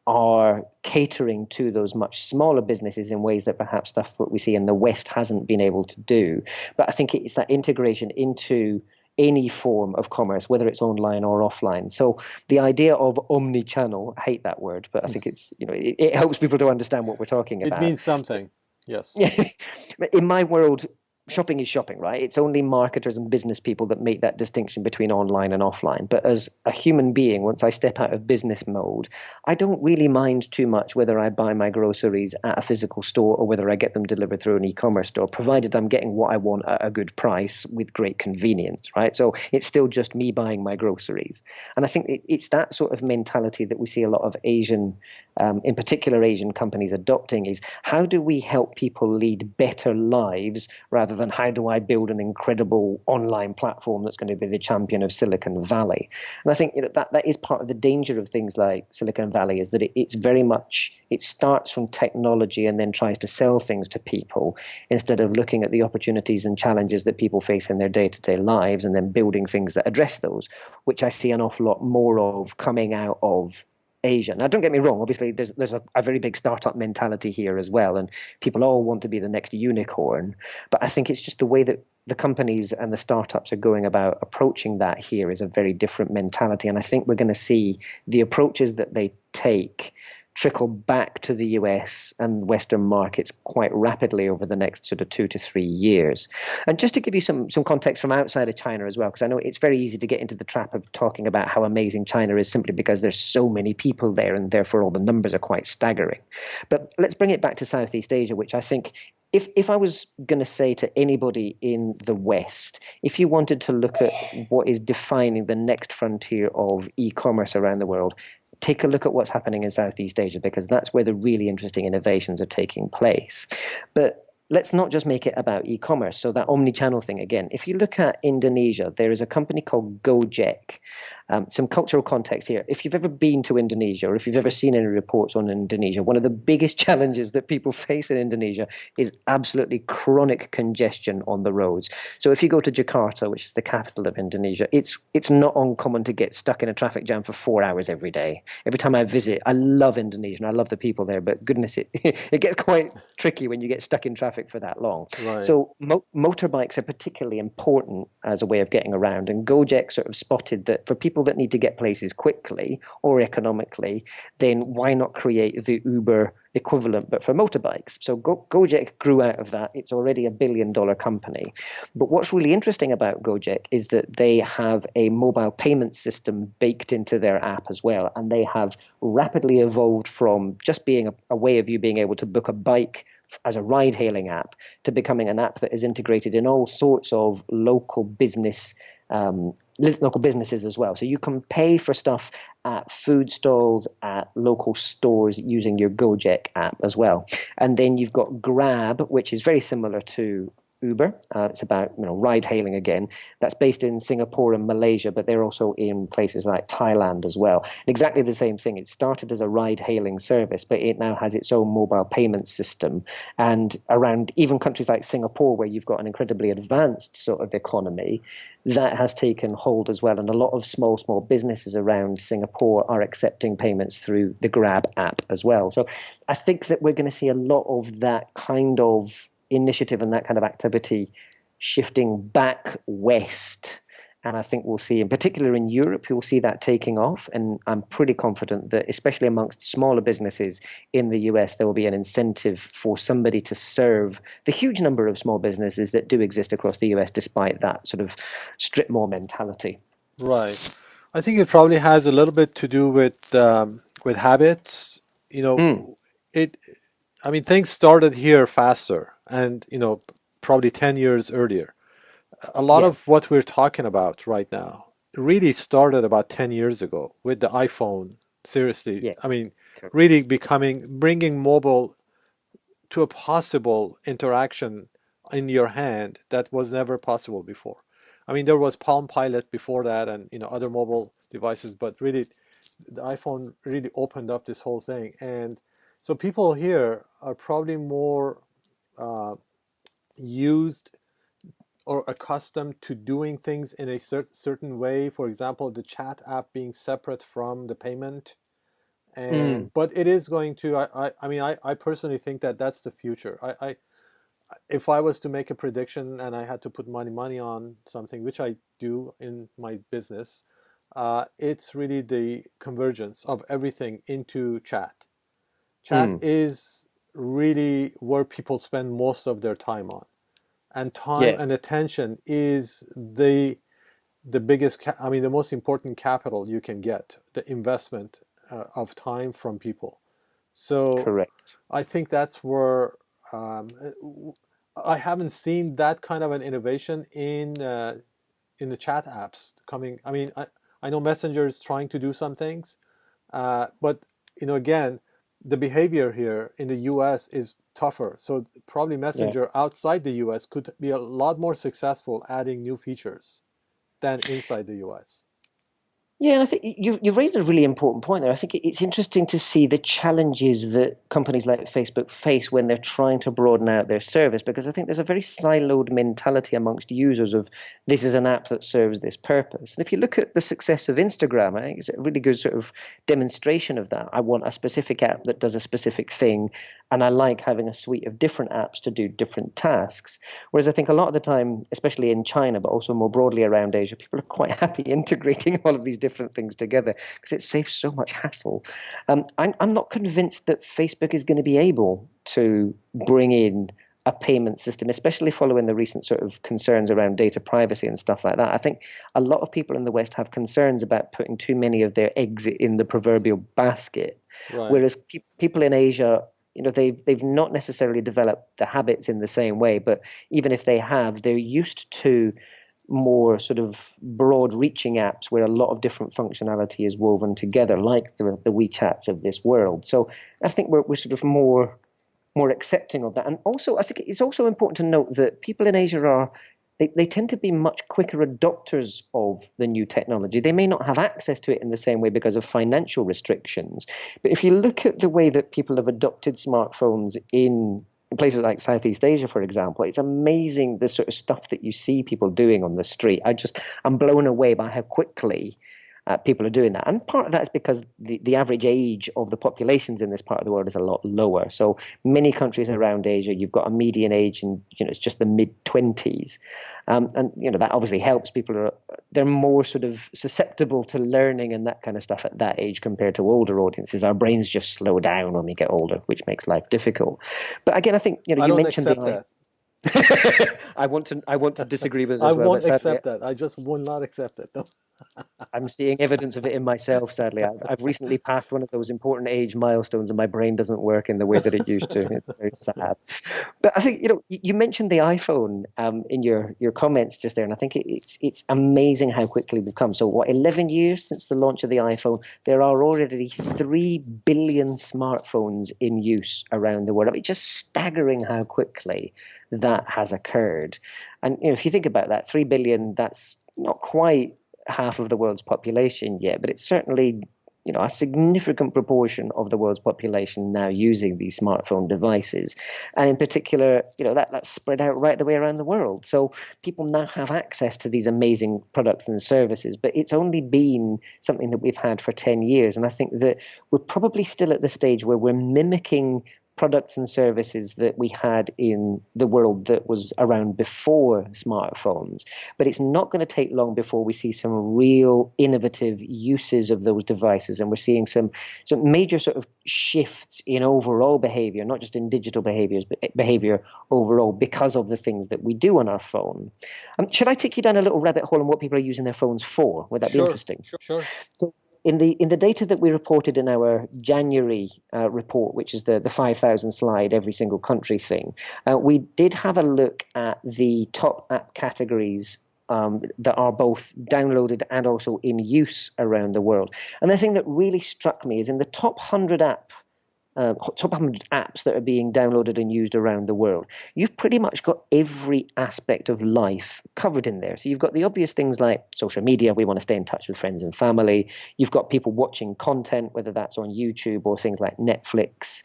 are catering to those much smaller businesses in ways that perhaps stuff what we see in the West hasn't been able to do. But I think it's that integration into any form of commerce, whether it's online or offline. So the idea of omni-channel, I hate that word, but I think it helps people to understand what we're talking It about. means something. Yes. Yeah, in my world, shopping is shopping, right? It's only marketers and business people that make that distinction between online and offline. But as a human being, once I step out of business mode, I don't really mind too much whether I buy my groceries at a physical store or whether I get them delivered through an e-commerce store, provided I'm getting what I want at a good price with great convenience, right? So it's still just me buying my groceries. And I think it's that sort of mentality that we see a lot of Asian, in particular Asian companies adopting, is how do we help people lead better lives rather than how do I build an incredible online platform that's going to be the champion of Silicon Valley? And I think that is part of the danger of things like Silicon Valley, is that it's very much, it starts from technology and then tries to sell things to people instead of looking at the opportunities and challenges that people face in their day-to-day lives and then building things that address those, which I see an awful lot more of coming out of Asia. Now, don't get me wrong. Obviously, there's a very big startup mentality here as well, and people all want to be the next unicorn. But I think it's just the way that the companies and the startups are going about approaching that here is a very different mentality. And I think we're going to see the approaches that they take trickle back to the US and Western markets quite rapidly over the next sort of 2 to 3 years. And just to give you some context from outside of China as well, because I know it's very easy to get into the trap of talking about how amazing China is simply because there's so many people there and therefore all the numbers are quite staggering. But let's bring it back to Southeast Asia, which I think if I was going to say to anybody in the West, if you wanted to look at what is defining the next frontier of e-commerce around the world, take a look at what's happening in Southeast Asia, because that's where the really interesting innovations are taking place. But let's not just make it about e-commerce. So that omni-channel thing again. If you look at Indonesia, there is a company called Gojek. Some cultural context here. If you've ever been to Indonesia, or if you've ever seen any reports on Indonesia, one of the biggest challenges that people face in Indonesia is absolutely chronic congestion on the roads. So if you go to Jakarta, which is the capital of Indonesia, it's not uncommon to get stuck in a traffic jam for 4 hours every day. Every time I visit, I love Indonesia and I love the people there, but goodness, it gets quite tricky when you get stuck in traffic for that long. Right. So motorbikes are particularly important as a way of getting around, and Gojek sort of spotted that for people that need to get places quickly or economically, then why not create the Uber equivalent, but for motorbikes? So Gojek grew out of that. It's already $1 billion company. But what's really interesting about Gojek is that they have a mobile payment system baked into their app as well. And they have rapidly evolved from just being a way of you being able to book a bike as a ride-hailing app to becoming an app that is integrated in all sorts of local businesses as well. So you can pay for stuff at food stalls, at local stores using your Gojek app as well. And then you've got Grab, which is very similar to Uber. It's about ride hailing again. That's based in Singapore and Malaysia, but they're also in places like Thailand as well. Exactly the same thing. It started as a ride hailing service, but it now has its own mobile payment system. And around even countries like Singapore, where you've got an incredibly advanced sort of economy, that has taken hold as well. And a lot of small businesses around Singapore are accepting payments through the Grab app as well. So I think that we're going to see a lot of that kind of initiative and that kind of activity shifting back west. And I think we'll see, in particular in Europe, you'll see that taking off. And I'm pretty confident that, especially amongst smaller businesses in the US, there will be an incentive for somebody to serve the huge number of small businesses that do exist across the US, despite that sort of strip mall mentality. Right. I think it probably has a little bit to do with habits. You Mm, know, it. I mean, things started here faster, and probably 10 years earlier. A lot yeah, of what we're talking about right now really started about 10 years ago with the iPhone. Seriously, yeah, I mean, correct. really bringing mobile to a possible interaction in your hand that was never possible before. I mean, there was Palm Pilot before that, and other mobile devices, but really, the iPhone really opened up this whole thing. And so people here are probably more uh, used or accustomed to doing things in a certain way. For example, the chat app being separate from the payment. Mm, And but it is going to. I mean, I personally think that that's the future. If I was to make a prediction and I had to put money on something, which I do in my business, it's really the convergence of everything into chat. Chat mm, is really where people spend most of their time on, and time yeah, and attention is the biggest. I mean, the most important capital you can get. The investment of time from people. So correct. I think that's where um, I haven't seen that kind of an innovation in the chat apps coming. I mean, I know Messenger is trying to do some things, but again, the behavior here in the U.S. is tougher. So probably Yeah. Messenger outside the U.S. could be a lot more successful adding new features than inside the U.S. Yeah, and I think you've raised a really important point there. I think it's interesting to see the challenges that companies like Facebook face when they're trying to broaden out their service, because I think there's a very siloed mentality amongst users of this is an app that serves this purpose. And if you look at the success of Instagram, I think it's a really good sort of demonstration of that. I want a specific app that does a specific thing, and I like having a suite of different apps to do different tasks. Whereas I think a lot of the time, especially in China, but also more broadly around Asia, people are quite happy integrating all of these different things together because it saves so much hassle. I'm not convinced that Facebook is going to be able to bring in a payment system, especially following the recent sort of concerns around data privacy and stuff like that. I think a lot of people in the West have concerns about putting too many of their eggs in the proverbial basket, Right. whereas people in Asia they've not necessarily developed the habits in the same way, but even if they have, they're used to more sort of broad reaching apps where a lot of different functionality is woven together, like the WeChats of this world. So I think we're sort of more accepting of that. And also, I think it's also important to note that people in Asia they tend to be much quicker adopters of the new technology. They may not have access to it in the same way because of financial restrictions. But if you look at the way that people have adopted smartphones in places like Southeast Asia, for example, it's amazing the sort of stuff that you see people doing on the street. I'm blown away by how quickly people are doing that. And part of that is because the average age of the populations in this part of the world is a lot lower. So many countries around Asia, you've got a median age and it's just the mid-20s. And that obviously helps. They're more sort of susceptible to learning and that kind of stuff at that age compared to older audiences. Our brains just slow down when we get older, which makes life difficult. But again, I think I you don't mentioned accept that. I want to disagree with it I as well. won't accept that. I just will not accept it. No. I'm seeing evidence of it in myself, sadly. I've recently passed one of those important age milestones and my brain doesn't work in the way that it used to. It's very sad. But I think, you mentioned the iPhone in your comments just there, and I think it's amazing how quickly we've come. So 11 years since the launch of the iPhone, there are already 3 billion smartphones in use around the world. I mean, just staggering how quickly that has occurred. And if you think about that, 3 billion, that's not quite half of the world's population yet, but it's certainly a significant proportion of the world's population now using these smartphone devices, and in particular, that's spread out right the way around the world. So people now have access to these amazing products and services, but it's only been something that we've had for 10 years, and I think that we're probably still at the stage where we're mimicking products and services that we had in the world that was around before smartphones. But it's not going to take long before we see some real innovative uses of those devices. And we're seeing some major sort of shifts in overall behavior, not just in digital behaviors, but behavior overall because of the things that we do on our phone. Should I take you down a little rabbit hole on what people are using their phones for? Would that be interesting? Sure. So in the data that we reported in our January report, which is the 5,000 slide every single country thing, we did have a look at the top app categories that are both downloaded and also in use around the world. And the thing that really struck me is in the top 100 apps that are being downloaded and used around the world, you've pretty much got every aspect of life covered in there. So you've got the obvious things like social media. We want to stay in touch with friends and family. You've got people watching content, whether that's on YouTube or things like Netflix.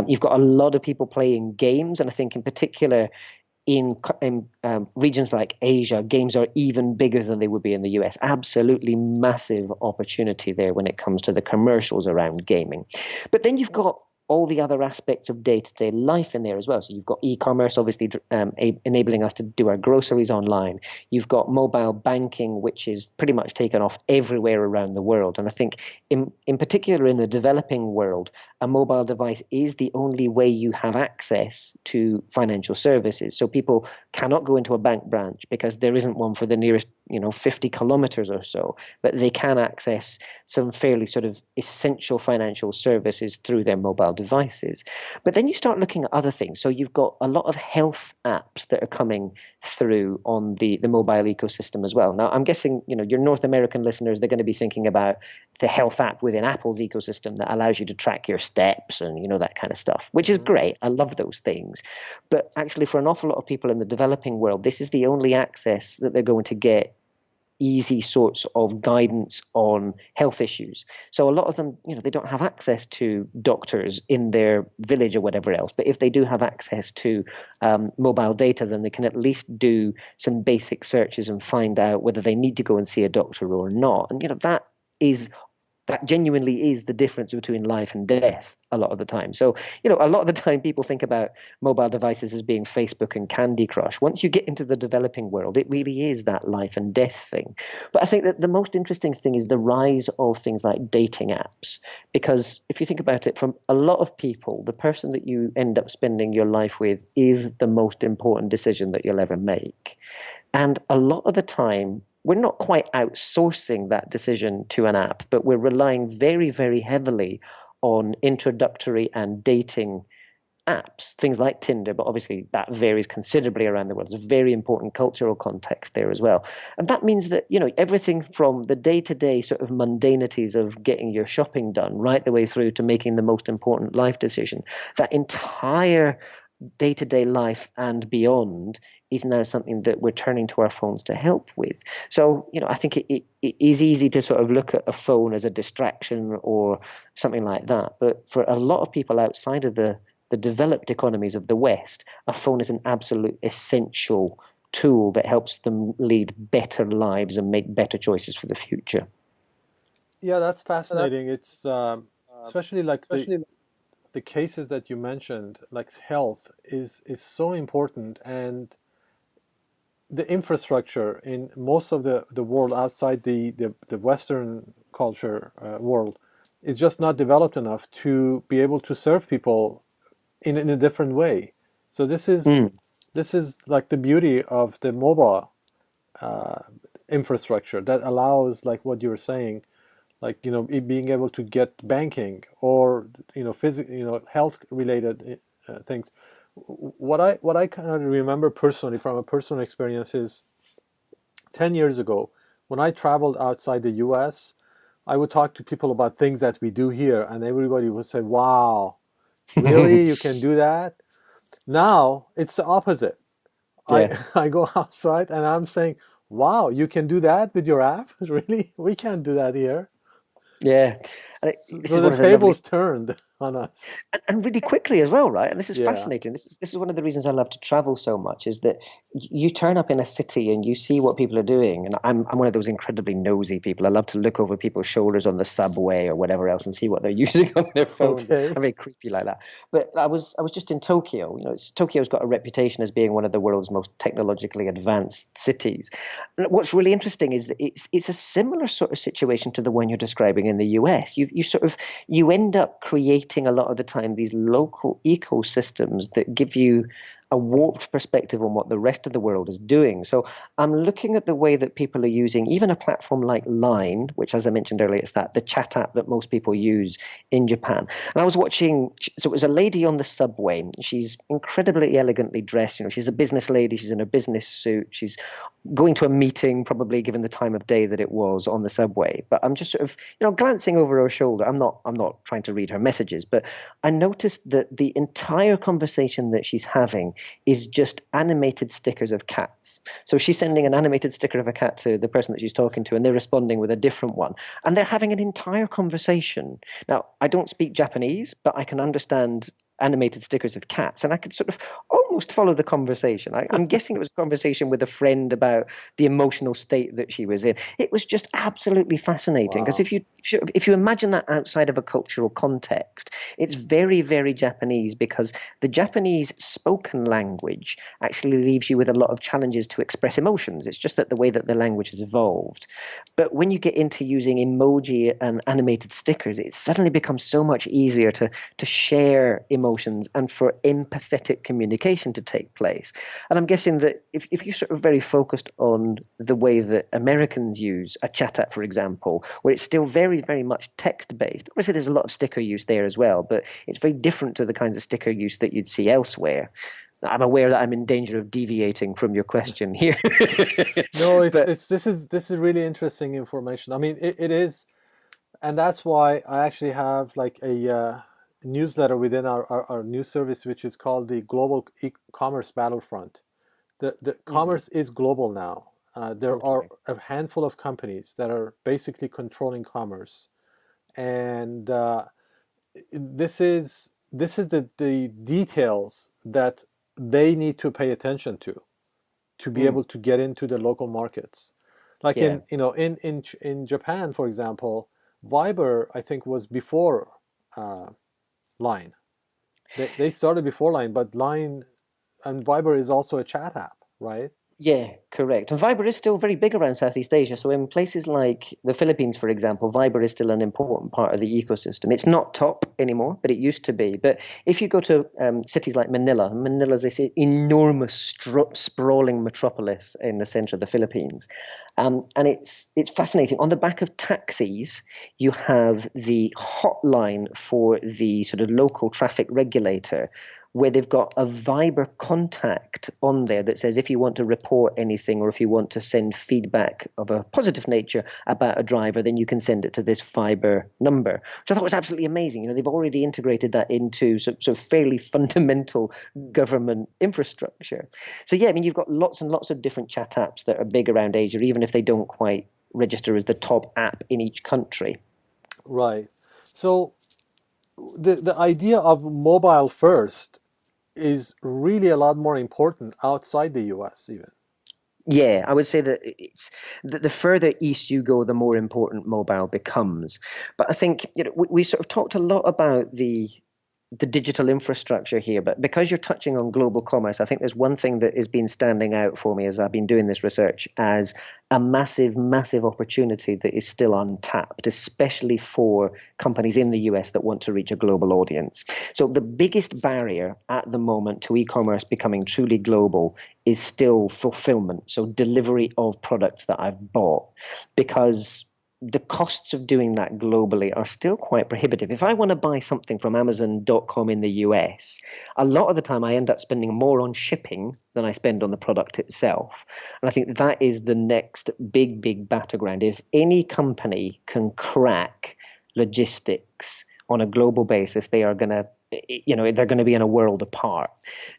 You've got a lot of people playing games. And I think in particular, in regions like Asia, games are even bigger than they would be in the US. Absolutely massive opportunity there when it comes to the commercials around gaming. But then you've got all the other aspects of day-to-day life in there as well. So you've got e-commerce, obviously enabling us to do our groceries online. You've got mobile banking, which is pretty much taken off everywhere around the world. And I think in particular in the developing world, a mobile device is the only way you have access to financial services. So people cannot go into a bank branch because there isn't one for the nearest 50 kilometers or so, but they can access some fairly sort of essential financial services through their mobile devices. But then you start looking at other things. So you've got a lot of health apps that are coming through on the mobile ecosystem as well. Now, I'm guessing, your North American listeners, they're going to be thinking about the health app within Apple's ecosystem that allows you to track your steps and, that kind of stuff, which is great. I love those things. But actually, for an awful lot of people in the developing world, this is the only access that they're going to get easy sorts of guidance on health issues. So a lot of them, they don't have access to doctors in their village or whatever else. But if they do have access to mobile data, then they can at least do some basic searches and find out whether they need to go and see a doctor or not. And, that genuinely is the difference between life and death a lot of the time. So, a lot of the time people think about mobile devices as being Facebook and Candy Crush. Once you get into the developing world, it really is that life and death thing. But I think that the most interesting thing is the rise of things like dating apps. Because if you think about it, from a lot of people, the person that you end up spending your life with is the most important decision that you'll ever make. And a lot of the time, we're not quite outsourcing that decision to an app, but we're relying very, very heavily on introductory and dating apps, things like Tinder, but obviously that varies considerably around the world. There's a very important cultural context there as well. And that means that, everything from the day-to-day sort of mundanities of getting your shopping done right the way through to making the most important life decision, that entire day-to-day life and beyond is now something that we're turning to our phones to help with. So, I think it is easy to sort of look at a phone as a distraction or something like that. But for a lot of people outside of the developed economies of the West, a phone is an absolute essential tool that helps them lead better lives and make better choices for the future. Yeah, that's fascinating. It's especially like the cases that you mentioned, like health is so important, and the infrastructure in most of the world outside the Western culture world is just not developed enough to be able to serve people in a different way. So Mm, this is like the beauty of the mobile uh, infrastructure that allows, like what you were saying, like being able to get banking or health related things. What I kind of remember personally from a personal experience is 10 years ago when I traveled outside the US, I would talk to people about things that we do here, and everybody would say, wow, really, you can do that? Now it's the opposite. yeah. I go outside and I'm saying, wow, you can do that with your app? Really? We can't do that here. Yeah. And this So is the one of the lovely tables turned on us. and really quickly as well, right? And this is Yeah. fascinating. This is one of the reasons I love to travel so much is that you turn up in a city and you see what people are doing. And I'm one of those incredibly nosy people. I love to look over people's shoulders on the subway or whatever else and see what they're using on their phones. Okay. I'm very creepy like that. But I was just in Tokyo. Tokyo's got a reputation as being one of the world's most technologically advanced cities. And what's really interesting is that it's a similar sort of situation to the one you're describing in the US. You end up creating a lot of the time these local ecosystems that give you a warped perspective on what the rest of the world is doing. So I'm looking at the way that people are using even a platform like Line, which, as I mentioned earlier, it's the chat app that most people use in Japan. And I was watching, so it was a lady on the subway. She's incredibly elegantly dressed. She's a business lady. She's in a business suit. She's going to a meeting, probably given the time of day that it was on the subway. But I'm just sort of, glancing over her shoulder. I'm not trying to read her messages, but I noticed that the entire conversation that she's having is just animated stickers of cats. So she's sending an animated sticker of a cat to the person that she's talking to, and they're responding with a different one. And they're having an entire conversation. Now, I don't speak Japanese, but I can understand animated stickers of cats, and I could sort of almost follow the conversation. I'm guessing it was a conversation with a friend about the emotional state that she was in. It was just absolutely fascinating because Wow. if you imagine that outside of a cultural context, it's very, very Japanese because the Japanese spoken language actually leaves you with a lot of challenges to express emotions. It's just that the way that the language has evolved. But when you get into using emoji and animated stickers, it suddenly becomes so much easier to share emotions and for empathetic communication to take place. And I'm guessing that if you're sort of very focused on the way that Americans use a chat app, for example, where it's still very, very much text-based, obviously there's a lot of sticker use there as well, but it's very different to the kinds of sticker use that you'd see elsewhere. I'm aware that I'm in danger of deviating from your question here. No, But this is really interesting information. I mean, it is, and that's why I actually have like a newsletter within our news service, which is called the Global E-commerce Battlefront. The Mhm, commerce is global now. There are totally. a handful of companies that are basically controlling commerce, and this is the details that they need to pay attention to be Mm, able to get into the local markets. Like yeah. in Japan, for example, Viber I think was before uh, Line. They started before Line, but Line and Viber is also a chat app, right? Yeah, correct. And Viber is still very big around Southeast Asia. So in places like the Philippines, for example, Viber is still an important part of the ecosystem. It's not top anymore, but it used to be. But if you go to cities like Manila, Manila's this enormous, sprawling metropolis in the center of the Philippines, and it's fascinating. On the back of taxis, you have the hotline for the sort of local traffic regulator, where they've got a Viber contact on there that says if you want to report anything or if you want to send feedback of a positive nature about a driver, then you can send it to this Viber number, which I thought was absolutely amazing. They've already integrated that into so fairly fundamental government infrastructure. So yeah, I mean, you've got lots and lots of different chat apps that are big around Asia, even if they don't quite register as the top app in each country. Right. So the idea of mobile first is really a lot more important outside the US even. Yeah, I would say that it's the further east you go, the more important mobile becomes. But I think we sort of talked a lot about the digital infrastructure here, but because you're touching on global commerce, I think there's one thing that has been standing out for me as I've been doing this research as a massive, massive opportunity that is still untapped, especially for companies in the US that want to reach a global audience. So the biggest barrier at the moment to e-commerce becoming truly global is still fulfillment, so delivery of products that I've bought, because the costs of doing that globally are still quite prohibitive. If I want to buy something from Amazon.com in the US, a lot of the time I end up spending more on shipping than I spend on the product itself. And I think that is the next big, big battleground. If any company can crack logistics on a global basis, they are going to they're going to be in a world apart.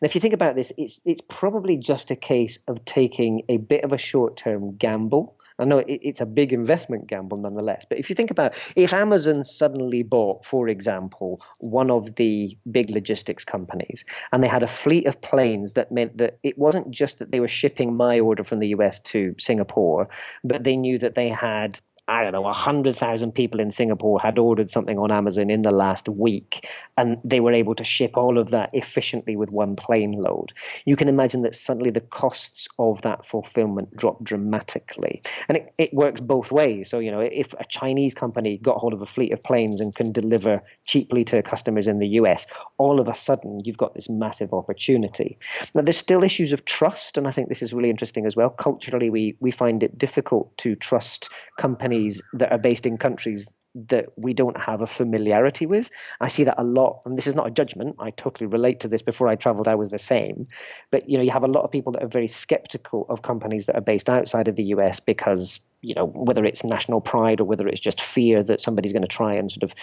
And if you think about this, it's probably just a case of taking a bit of a short-term gamble. I know it's a big investment gamble nonetheless, but if you think about if Amazon suddenly bought, for example, one of the big logistics companies, and they had a fleet of planes that meant that it wasn't just that they were shipping my order from the US to Singapore, but they knew that they had, I don't know, 100,000 people in Singapore had ordered something on Amazon in the last week, and they were able to ship all of that efficiently with one plane load. You can imagine that suddenly the costs of that fulfillment drop dramatically. And it works both ways. So, if a Chinese company got hold of a fleet of planes and can deliver cheaply to customers in the US, all of a sudden you've got this massive opportunity. Now, there's still issues of trust, and I think this is really interesting as well. Culturally, we find it difficult to trust companies that are based in countries that we don't have a familiarity with. I see that a lot, and this is not a judgment. I totally relate to this. Before I traveled, I was the same. But, you have a lot of people that are very skeptical of companies that are based outside of the US because, whether it's national pride or whether it's just fear that somebody's going to try and sort of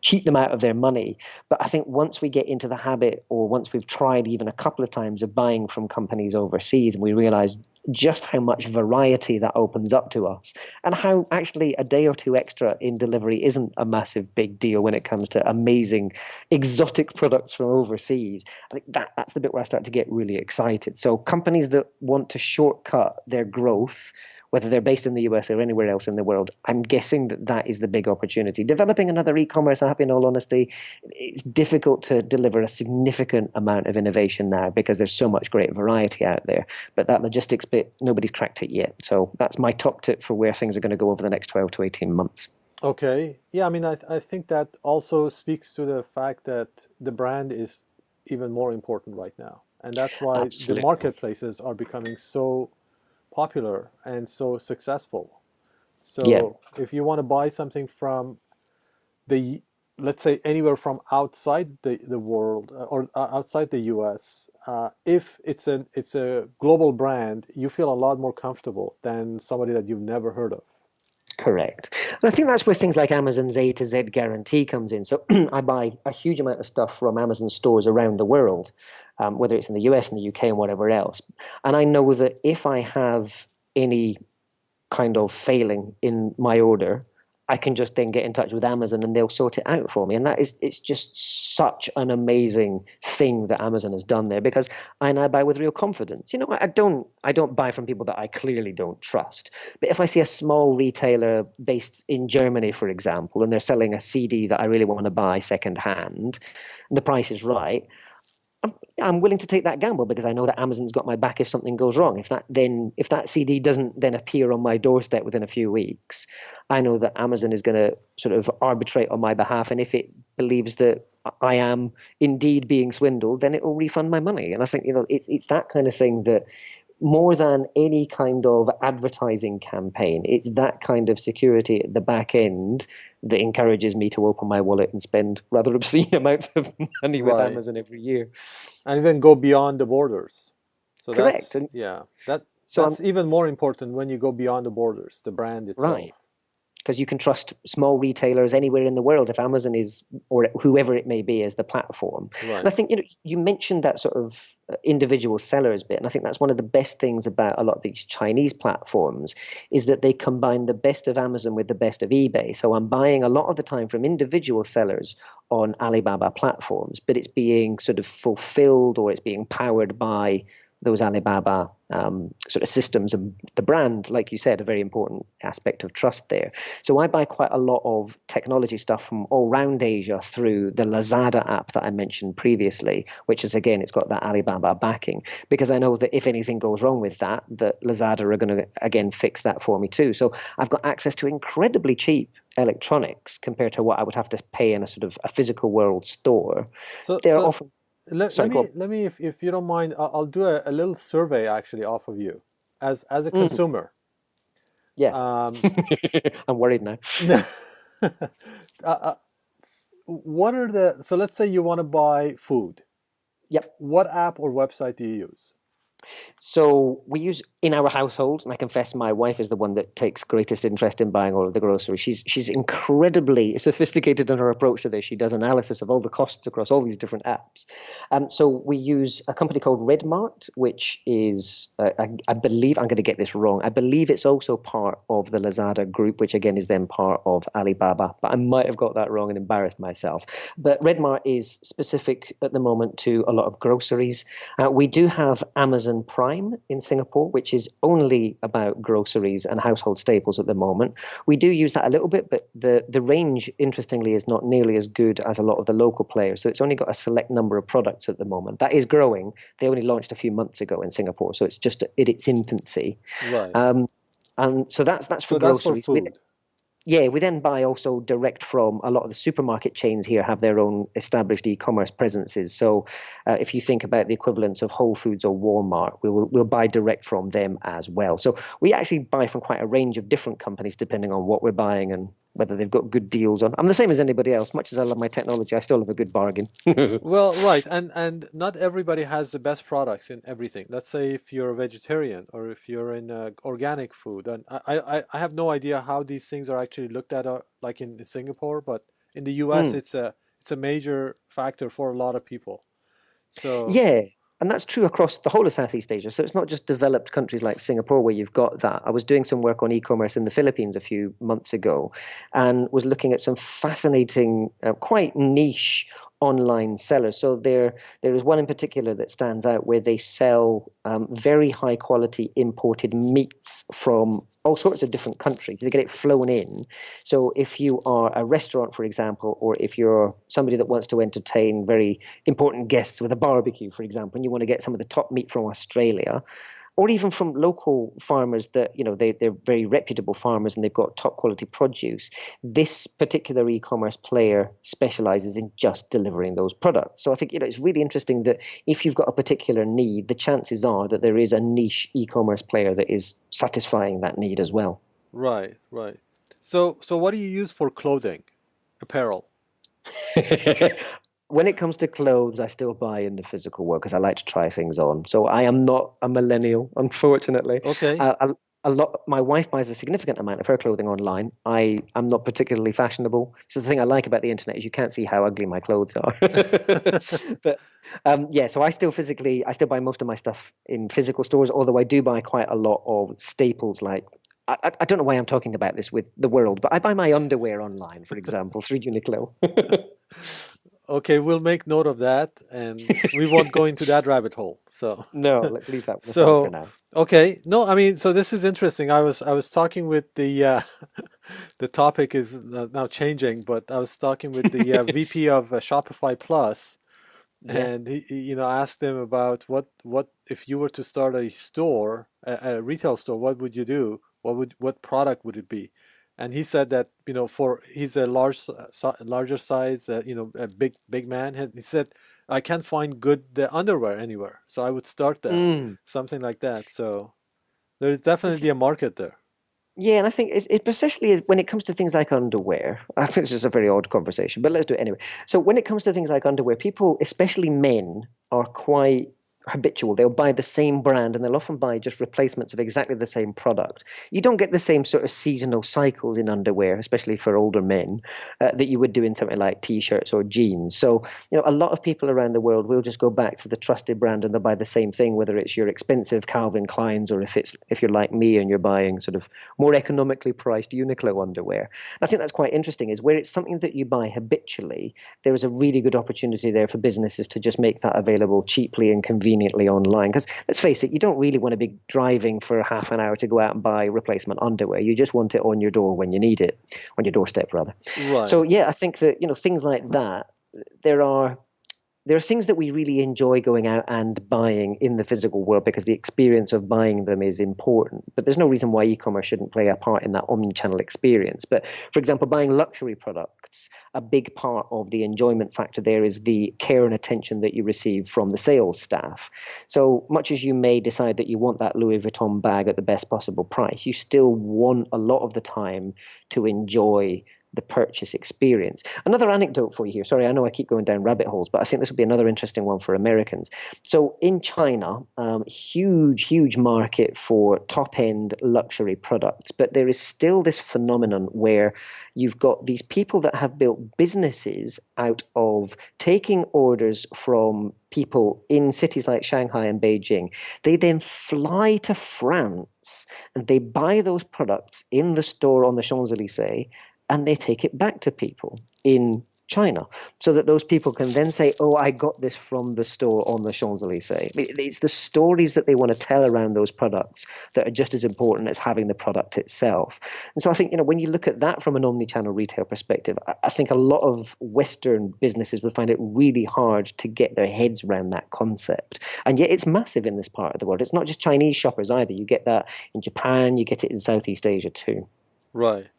cheat them out of their money. But I think once we get into the habit, or once we've tried even a couple of times of buying from companies overseas, and we realize just how much variety that opens up to us, and how actually a day or two extra in delivery isn't a massive big deal when it comes to amazing exotic products from overseas. I think that's the bit where I start to get really excited. So companies that want to shortcut their growth, whether they're based in the US or anywhere else in the world, I'm guessing that is the big opportunity. Developing another e-commerce app, in all honesty, it's difficult to deliver a significant amount of innovation now because there's so much great variety out there. But that logistics bit, nobody's cracked it yet. So that's my top tip for where things are going to go over the next 12 to 18 months. Okay. Yeah, I mean, I think that also speaks to the fact that the brand is even more important right now. And that's why the Absolutely. marketplaces are becoming so popular and so successful. Yeah. So if you want to buy something from the, let's say anywhere from outside the world or outside the US, if it's a global brand, you feel a lot more comfortable than somebody that you've never heard of. Correct. And I think that's where things like Amazon's A to Z guarantee comes in. So I buy a huge amount of stuff from Amazon stores around the world, whether it's in the US and the UK and whatever else. And I know that if I have any kind of failing in my order, I can just then get in touch with Amazon and they'll sort it out for me. And it's just such an amazing thing that Amazon has done there, because I now buy with real confidence. I don't buy from people that I clearly don't trust. But if I see a small retailer based in Germany, for example, and they're selling a CD that I really want to buy secondhand, and the price is right, I'm willing to take that gamble because I know that Amazon's got my back if something goes wrong. If that CD doesn't then appear on my doorstep within a few weeks, I know that Amazon is going to sort of arbitrate on my behalf, and if it believes that I am indeed being swindled, then it will refund my money. And I think it's that kind of thing that more than any kind of advertising campaign, it's that kind of security at the back end that encourages me to open my wallet and spend rather obscene amounts of money with Right. Amazon every year. And even go beyond the borders. So Correct. that's, And yeah, that so I'm that's even more important when you go beyond the borders, the brand itself. right. Because you can trust small retailers anywhere in the world if Amazon is, or whoever it may be, as the platform. And Right. I think, you mentioned that sort of individual sellers bit, and I think that's one of the best things about a lot of these Chinese platforms is that they combine the best of Amazon with the best of eBay. So I'm buying a lot of the time from individual sellers on Alibaba platforms, but it's being sort of fulfilled or it's being powered by those Alibaba sort of systems and the brand, like you said, a very important aspect of trust there. So I buy quite a lot of technology stuff from all around Asia through the Lazada app that I mentioned previously, which is again, it's got that Alibaba backing because I know that if anything goes wrong with that, that Lazada are going to again fix that for me too. So I've got access to incredibly cheap electronics compared to what I would have to pay in a sort of a physical world store. So They're so often let sorry, go me on. let me if you don't mind, I'll do a little survey actually off of you as a Mm, consumer. yeah, Um, I'm worried now. uh, what are the so let's say you want to buy food. Yep. What app or website do you use? So we use in our household, and I confess my wife is the one that takes greatest interest in buying all of the groceries. She's incredibly sophisticated in her approach to this. She does analysis of all the costs across all these different apps. So we use a company called Redmart, which is I believe I'm going to get this wrong. I believe it's also part of the Lazada group, which again is then part of Alibaba. But I might have got that wrong and embarrassed myself. But Redmart is specific at the moment to a lot of groceries. We do have Amazon Prime in Singapore, which is only about groceries and household staples at the moment. We do use that a little bit, but the range, interestingly, is not nearly as good as a lot of the local players. So it's only got a select number of products at the moment. That is growing. They only launched a few months ago in Singapore, so it's just in its infancy. Right. Um, and so that's for So that's for groceries. food. Yeah, we then buy also direct from a lot of the supermarket chains here have their own established e-commerce presences. So if you think about the equivalents of Whole Foods or Walmart, we'll buy direct from them as well. So we actually buy from quite a range of different companies depending on what we're buying and whether they've got good deals on. I'm the same as anybody else. Much as I love my technology, I still have a good bargain. Well, right, and not everybody has the best products in everything. Let's say if you're a vegetarian or if you're in organic food, and I have no idea how these things are actually looked at, like in Singapore, but in the U.S. Mm. It's a major factor for a lot of people. So, Yeah, and that's true across the whole of Southeast Asia. So it's not just developed countries like Singapore where you've got that. I was doing some work on e-commerce in the Philippines a few months ago and was looking at some fascinating, quite niche online sellers. So there is one in particular that stands out where they sell very high quality imported meats from all sorts of different countries. They get it flown in. So if you are a restaurant, for example, or if you're somebody that wants to entertain very important guests with a barbecue, for example, and you want to get some of the top meat from Australia, or even from local farmers that, they're very reputable farmers and they've got top quality produce. This particular e-commerce player specializes in just delivering those products. So I think, it's really interesting that if you've got a particular need, the chances are that there is a niche e-commerce player that is satisfying that need as well. right, right. So what do you use for clothing, apparel? When it comes to clothes, I still buy in the physical world because I like to try things on. So I am not a millennial, unfortunately. Okay. A lot. My wife buys a significant amount of her clothing online. I am not particularly fashionable. So the thing I like about the internet is you can't see how ugly my clothes are. But yeah, so I still buy most of my stuff in physical stores. Although I do buy quite a lot of staples like. I don't know why I'm talking about this with the world, but I buy my underwear online, for example, through Uniqlo. Okay, we'll make note of that, and we won't go into that rabbit hole. So, No, let's leave that one aside for so now. okay. No, I mean, so this is interesting. I was talking with the the topic is now changing, but I was talking with the VP of Shopify Plus, Yeah. and asked him about what if you were to start a store, a retail store, what would you do? What product would it be? And he said that for he's a larger size, a big man. He said I can't find good underwear anywhere. So I would start that, Mm. something like that. So there's definitely a market there. Yeah, and I think it precisely when it comes to things like underwear, I think it's just a very odd conversation, but let's do it anyway. So when it comes to things like underwear, people, especially men, are quite habitual. They'll buy the same brand and they'll often buy just replacements of exactly the same product. You don't get the same sort of seasonal cycles in underwear, especially for older men, that you would do in something like t-shirts or jeans. So, a lot of people around the world will just go back to the trusted brand and they'll buy the same thing, whether it's your expensive Calvin Kleins or if you're like me and you're buying sort of more economically priced Uniqlo underwear. I think that's quite interesting, is where it's something that you buy habitually, there is a really good opportunity there for businesses to just make that available cheaply and conveniently online. Because let's face it, you don't really want to be driving for half an hour to go out and buy replacement underwear. You just want it on your door when you need it, on your doorstep rather. So Right. yeah, I think that things like that, there are there are things that we really enjoy going out and buying in the physical world because the experience of buying them is important. But there's no reason why e-commerce shouldn't play a part in that omni-channel experience. But for example, buying luxury products, a big part of the enjoyment factor there is the care and attention that you receive from the sales staff. So much as you may decide that you want that Louis Vuitton bag at the best possible price, you still want a lot of the time to enjoy the purchase experience. Another anecdote for you here. Sorry, I know I keep going down rabbit holes, but I think this would be another interesting one for Americans. So in China, huge market for top-end luxury products, but there is still this phenomenon where you've got these people that have built businesses out of taking orders from people in cities like Shanghai and Beijing. They then fly to France and they buy those products in the store on the Champs-Elysees and they take it back to people in China so that those people can then say, oh, I got this from the store on the Champs-Elysees. It's the stories that they want to tell around those products that are just as important as having the product itself. And so I think, when you look at that from an omni-channel retail perspective, I think a lot of Western businesses would find it really hard to get their heads around that concept. And yet it's massive in this part of the world. It's not just Chinese shoppers either. You get that in Japan, you get it in Southeast Asia too. Right.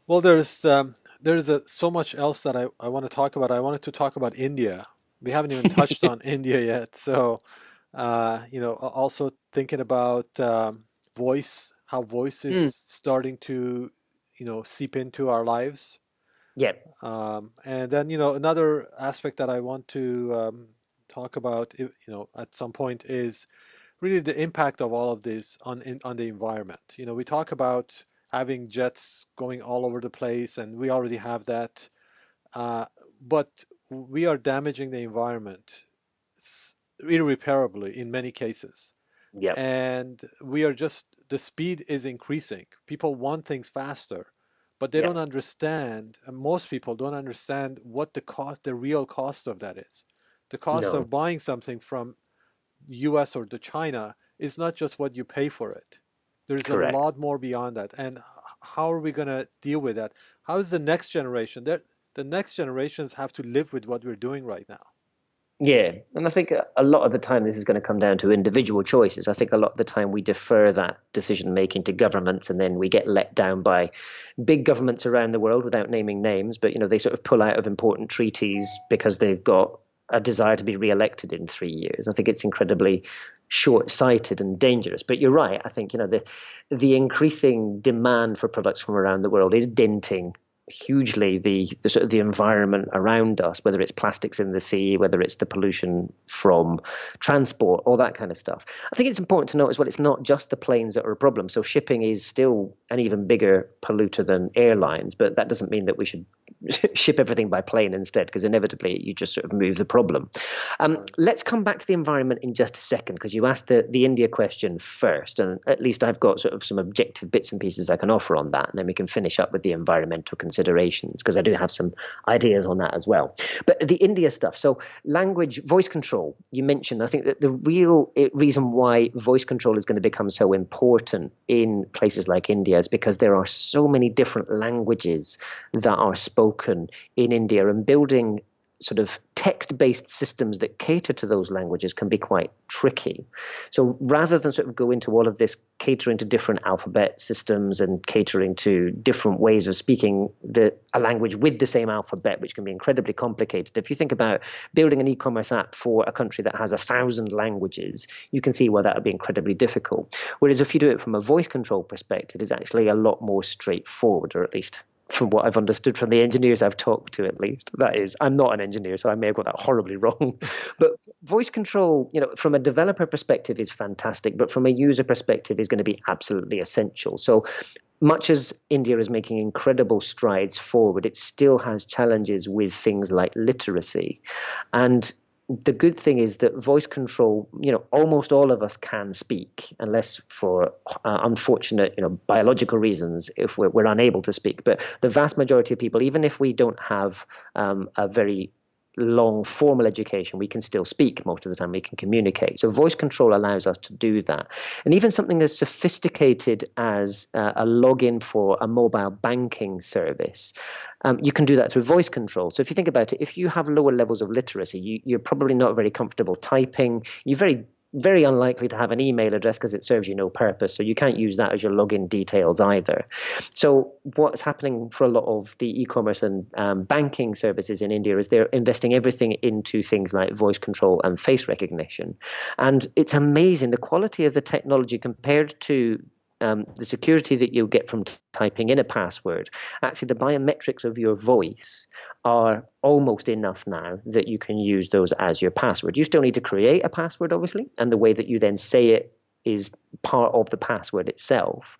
Well, there's so much else that I want to talk about. I wanted to talk about India. We haven't even touched on India yet. So, also thinking about how voice is Mm. starting to, seep into our lives. Yeah, And then, another aspect that I want to talk about, at some point is really the impact of all of this on the environment. We talk about having jets going all over the place, and we already have that, uh, but we are damaging the environment irreparably in many cases. yeah, And the speed is increasing. People want things faster, but they yeah. don't understand, and most people don't understand what the real cost of that is. The cost No, of buying something from US or to China is not just what you pay for it. There's a correct. lot more beyond that. And how are we going to deal with that? How is the next generation? The next generations have to live with what we're doing right now. Yeah, and I think a lot of the time this is going to come down to individual choices. I think a lot of the time we defer that decision making to governments, and then we get let down by big governments around the world without naming names. But they sort of pull out of important treaties because they've got a desire to be re-elected in 3 years. I think it's incredibly short-sighted and dangerous. But you're right. I think the increasing demand for products from around the world is denting hugely the sort of the environment around us, whether it's plastics in the sea, whether it's the pollution from transport, all that kind of stuff. I think it's important to note as well, it's not just the planes that are a problem. So shipping is still an even bigger polluter than airlines, but that doesn't mean that we should ship everything by plane instead, because inevitably you just sort of move the problem. Right. Let's come back to the environment in just a second, because you asked the India question first, and at least I've got sort of some objective bits and pieces I can offer on that, and then we can finish up with the environmental considerations, because I do have some ideas on that as well. But the India stuff, so language, voice control, you mentioned, I think that the real reason why voice control is going to become so important in places like India is because there are so many different languages that are spoken in India, and building sort of text-based systems that cater to those languages can be quite tricky. So rather than sort of go into all of this catering to different alphabet systems and catering to different ways of speaking a language with the same alphabet, which can be incredibly complicated. If you think about building an e-commerce app for a country that has 1,000 languages, you can see why that would be incredibly difficult. Whereas if you do it from a voice control perspective, it's actually a lot more straightforward, or at least from what I've understood from the engineers I've talked to, at least. That is, I'm not an engineer, so I may have got that horribly wrong. But voice control, from a developer perspective is fantastic, but from a user perspective is going to be absolutely essential. So much as India is making incredible strides forward, it still has challenges with things like literacy. And the good thing is that voice control, almost all of us can speak, unless for unfortunate, biological reasons, if we're unable to speak. But the vast majority of people, even if we don't have a very long formal education, we can still speak most of the time. We can communicate. So voice control allows us to do that. And even something as sophisticated as a login for a mobile banking service, you can do that through voice control. So if you think about it, if you have lower levels of literacy, you're probably not very comfortable typing. You're very unlikely to have an email address because it serves you no purpose. So you can't use that as your login details either. So what's happening for a lot of the e-commerce and banking services in India is they're investing everything into things like voice control and face recognition. And it's amazing the quality of the technology compared to the security that you'll get from typing in a password. Actually, the biometrics of your voice are almost enough now that you can use those as your password. You still need to create a password, obviously, and the way that you then say it is part of the password itself.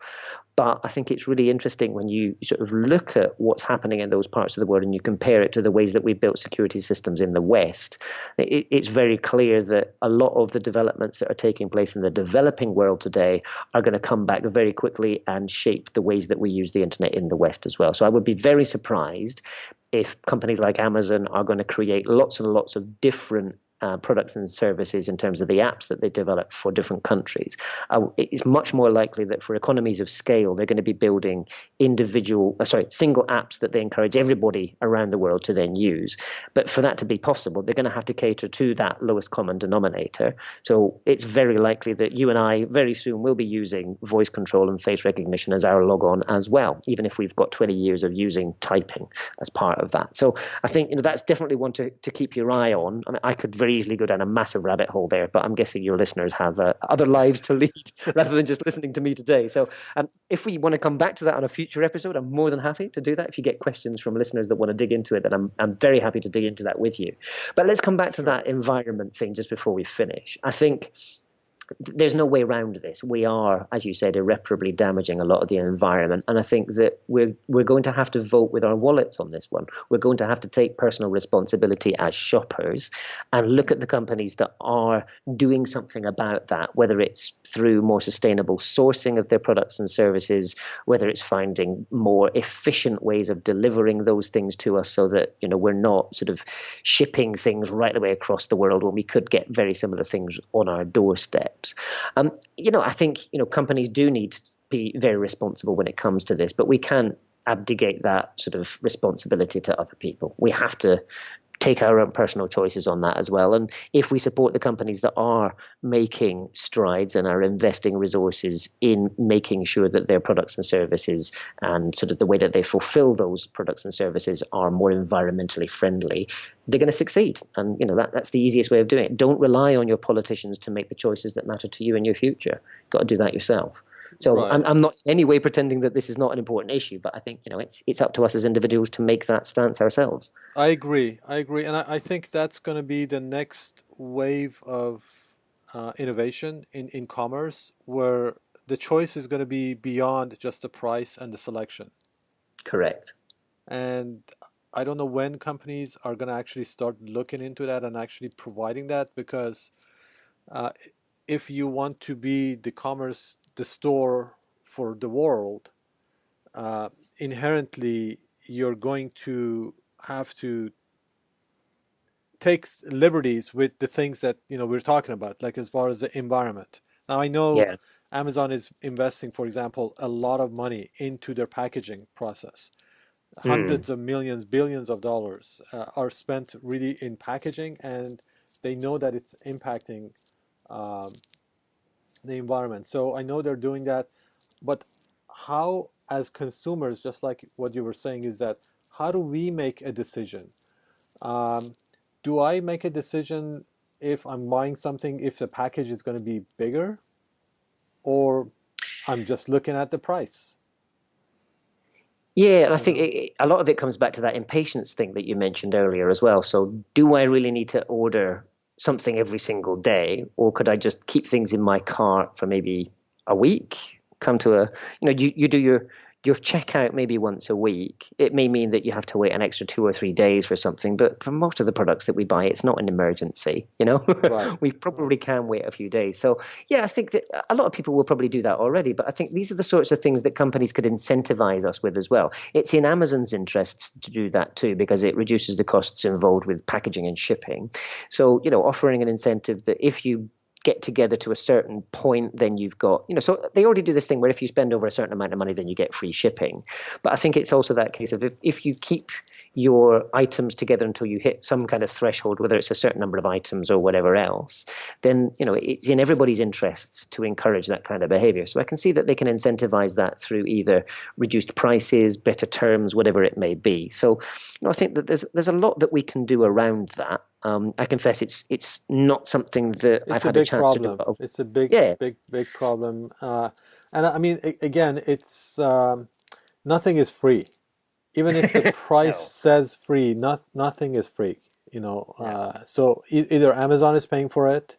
But I think it's really interesting when you sort of look at what's happening in those parts of the world and you compare it to the ways that we've built security systems in the West. It's very clear that a lot of the developments that are taking place in the developing world today are going to come back very quickly and shape the ways that we use the internet in the West as well. So I would be very surprised if companies like Amazon are going to create lots and lots of different products and services in terms of the apps that they develop for different countries. It's much more likely that for economies of scale, they're going to be building single apps that they encourage everybody around the world to then use. But for that to be possible, they're going to have to cater to that lowest common denominator. So it's very likely that you and I very soon will be using voice control and face recognition as our logon as well, even if we've got 20 years of using typing as part of that. So I think that's definitely one to keep your eye on. I mean, I could very easily go down a massive rabbit hole there, but I'm guessing your listeners have other lives to lead rather than just listening to me today. So if we want to come back to that on a future episode, I'm more than happy to do that. If you get questions from listeners that want to dig into it, then I'm very happy to dig into that with you. But let's come back to that environment thing just before we finish. I think there's no way around this. We are, as you said, irreparably damaging a lot of the environment. And I think that we're going to have to vote with our wallets on this one. We're going to have to take personal responsibility as shoppers and look at the companies that are doing something about that, whether it's through more sustainable sourcing of their products and services, whether it's finding more efficient ways of delivering those things to us so that, we're not sort of shipping things right the way across the world when we could get very similar things on our doorsteps. I think, companies do need to be very responsible when it comes to this, but we can't abdicate that sort of responsibility to other people. We have to take our own personal choices on that as well. And if we support the companies that are making strides and are investing resources in making sure that their products and services and sort of the way that they fulfill those products and services are more environmentally friendly, they're going to succeed. And, that's the easiest way of doing it. Don't rely on your politicians to make the choices that matter to you and your future. You've got to do that yourself. So right. I'm not in any way pretending that this is not an important issue, but I think, it's up to us as individuals to make that stance ourselves. I agree. And I think that's going to be the next wave of innovation in commerce, where the choice is going to be beyond just the price and the selection. Correct. And I don't know when companies are going to actually start looking into that and actually providing that, because if you want to be the store for the world, inherently you're going to have to take liberties with the things that we're talking about, like as far as the environment. Now I know Amazon is investing, for example, a lot of money into their packaging process. Mm. hundreds of millions, billions of dollars are spent really in packaging, and they know that it's impacting um, the environment. So I know they're doing that, but how, as consumers, just like what you were saying, is that how do we make a decision? Um, do I make a decision if I'm buying something if the package is going to be bigger, or I'm just looking at the price? Yeah, and I You think know? a lot of it comes back to that impatience thing that you mentioned earlier as well. So, do I really need to order something every single day, or could I just keep things in my cart for maybe a week? Come to a, you do your checkout maybe once a week. It may mean that you have to wait an extra 2 or 3 days for something, but for most of the products that we buy, it's not an emergency. Right, We right. probably can wait a few days. So yeah, I think that a lot of people will probably do that already, but I think these are the sorts of things that companies could incentivize us with as well. It's in Amazon's interests to do that too, because it reduces the costs involved with packaging and shipping. So, offering an incentive that if you get together to a certain point, then you've got, so they already do this thing where if you spend over a certain amount of money, then you get free shipping. But I think it's also that case of if you keep your items together until you hit some kind of threshold, whether it's a certain number of items or whatever else, then it's in everybody's interests to encourage that kind of behavior. So I can see that they can incentivize that through either reduced prices, better terms, whatever it may be. So I think that there's a lot that we can do around that. I confess it's not something that I've It's a had a big chance to do a problem. lot of. It's a big, Yeah, big, big problem. And I mean, again, it's nothing is free. Even if the price no, says free, nothing is free. no. So either Amazon is paying for it,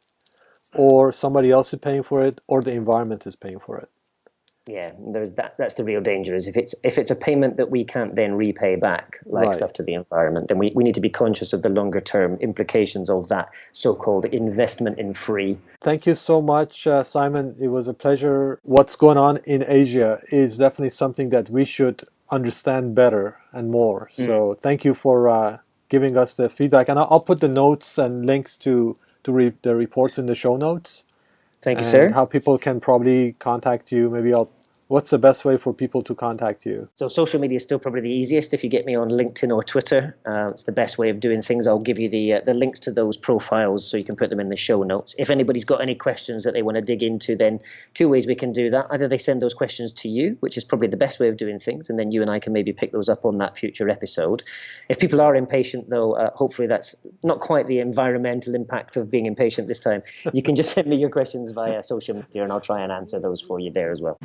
or somebody else is paying for it, or the environment is paying for it. Yeah, there's that. That's the real danger. Is if it's a payment that we can't then repay back, like Right. stuff to the environment, then we need to be conscious of the longer term implications of that so-called investment in free. Thank you so much, Simon. It was a pleasure. What's going on in Asia is definitely something that we should understand better and more. Mm. So thank you for giving us the feedback. And I'll put the notes and links to the reports in the show notes, Thank you, and sir. how people can probably contact you. What's the best way for people to contact you? So social media is still probably the easiest. If you get me on LinkedIn or Twitter, it's the best way of doing things. I'll give you the links to those profiles so you can put them in the show notes. If anybody's got any questions that they want to dig into, then two ways we can do that. Either they send those questions to you, which is probably the best way of doing things, and then you and I can maybe pick those up on that future episode. If people are impatient, though, hopefully that's not quite the environmental impact of being impatient this time. You can just send me your questions via social media, and I'll try and answer those for you there as well.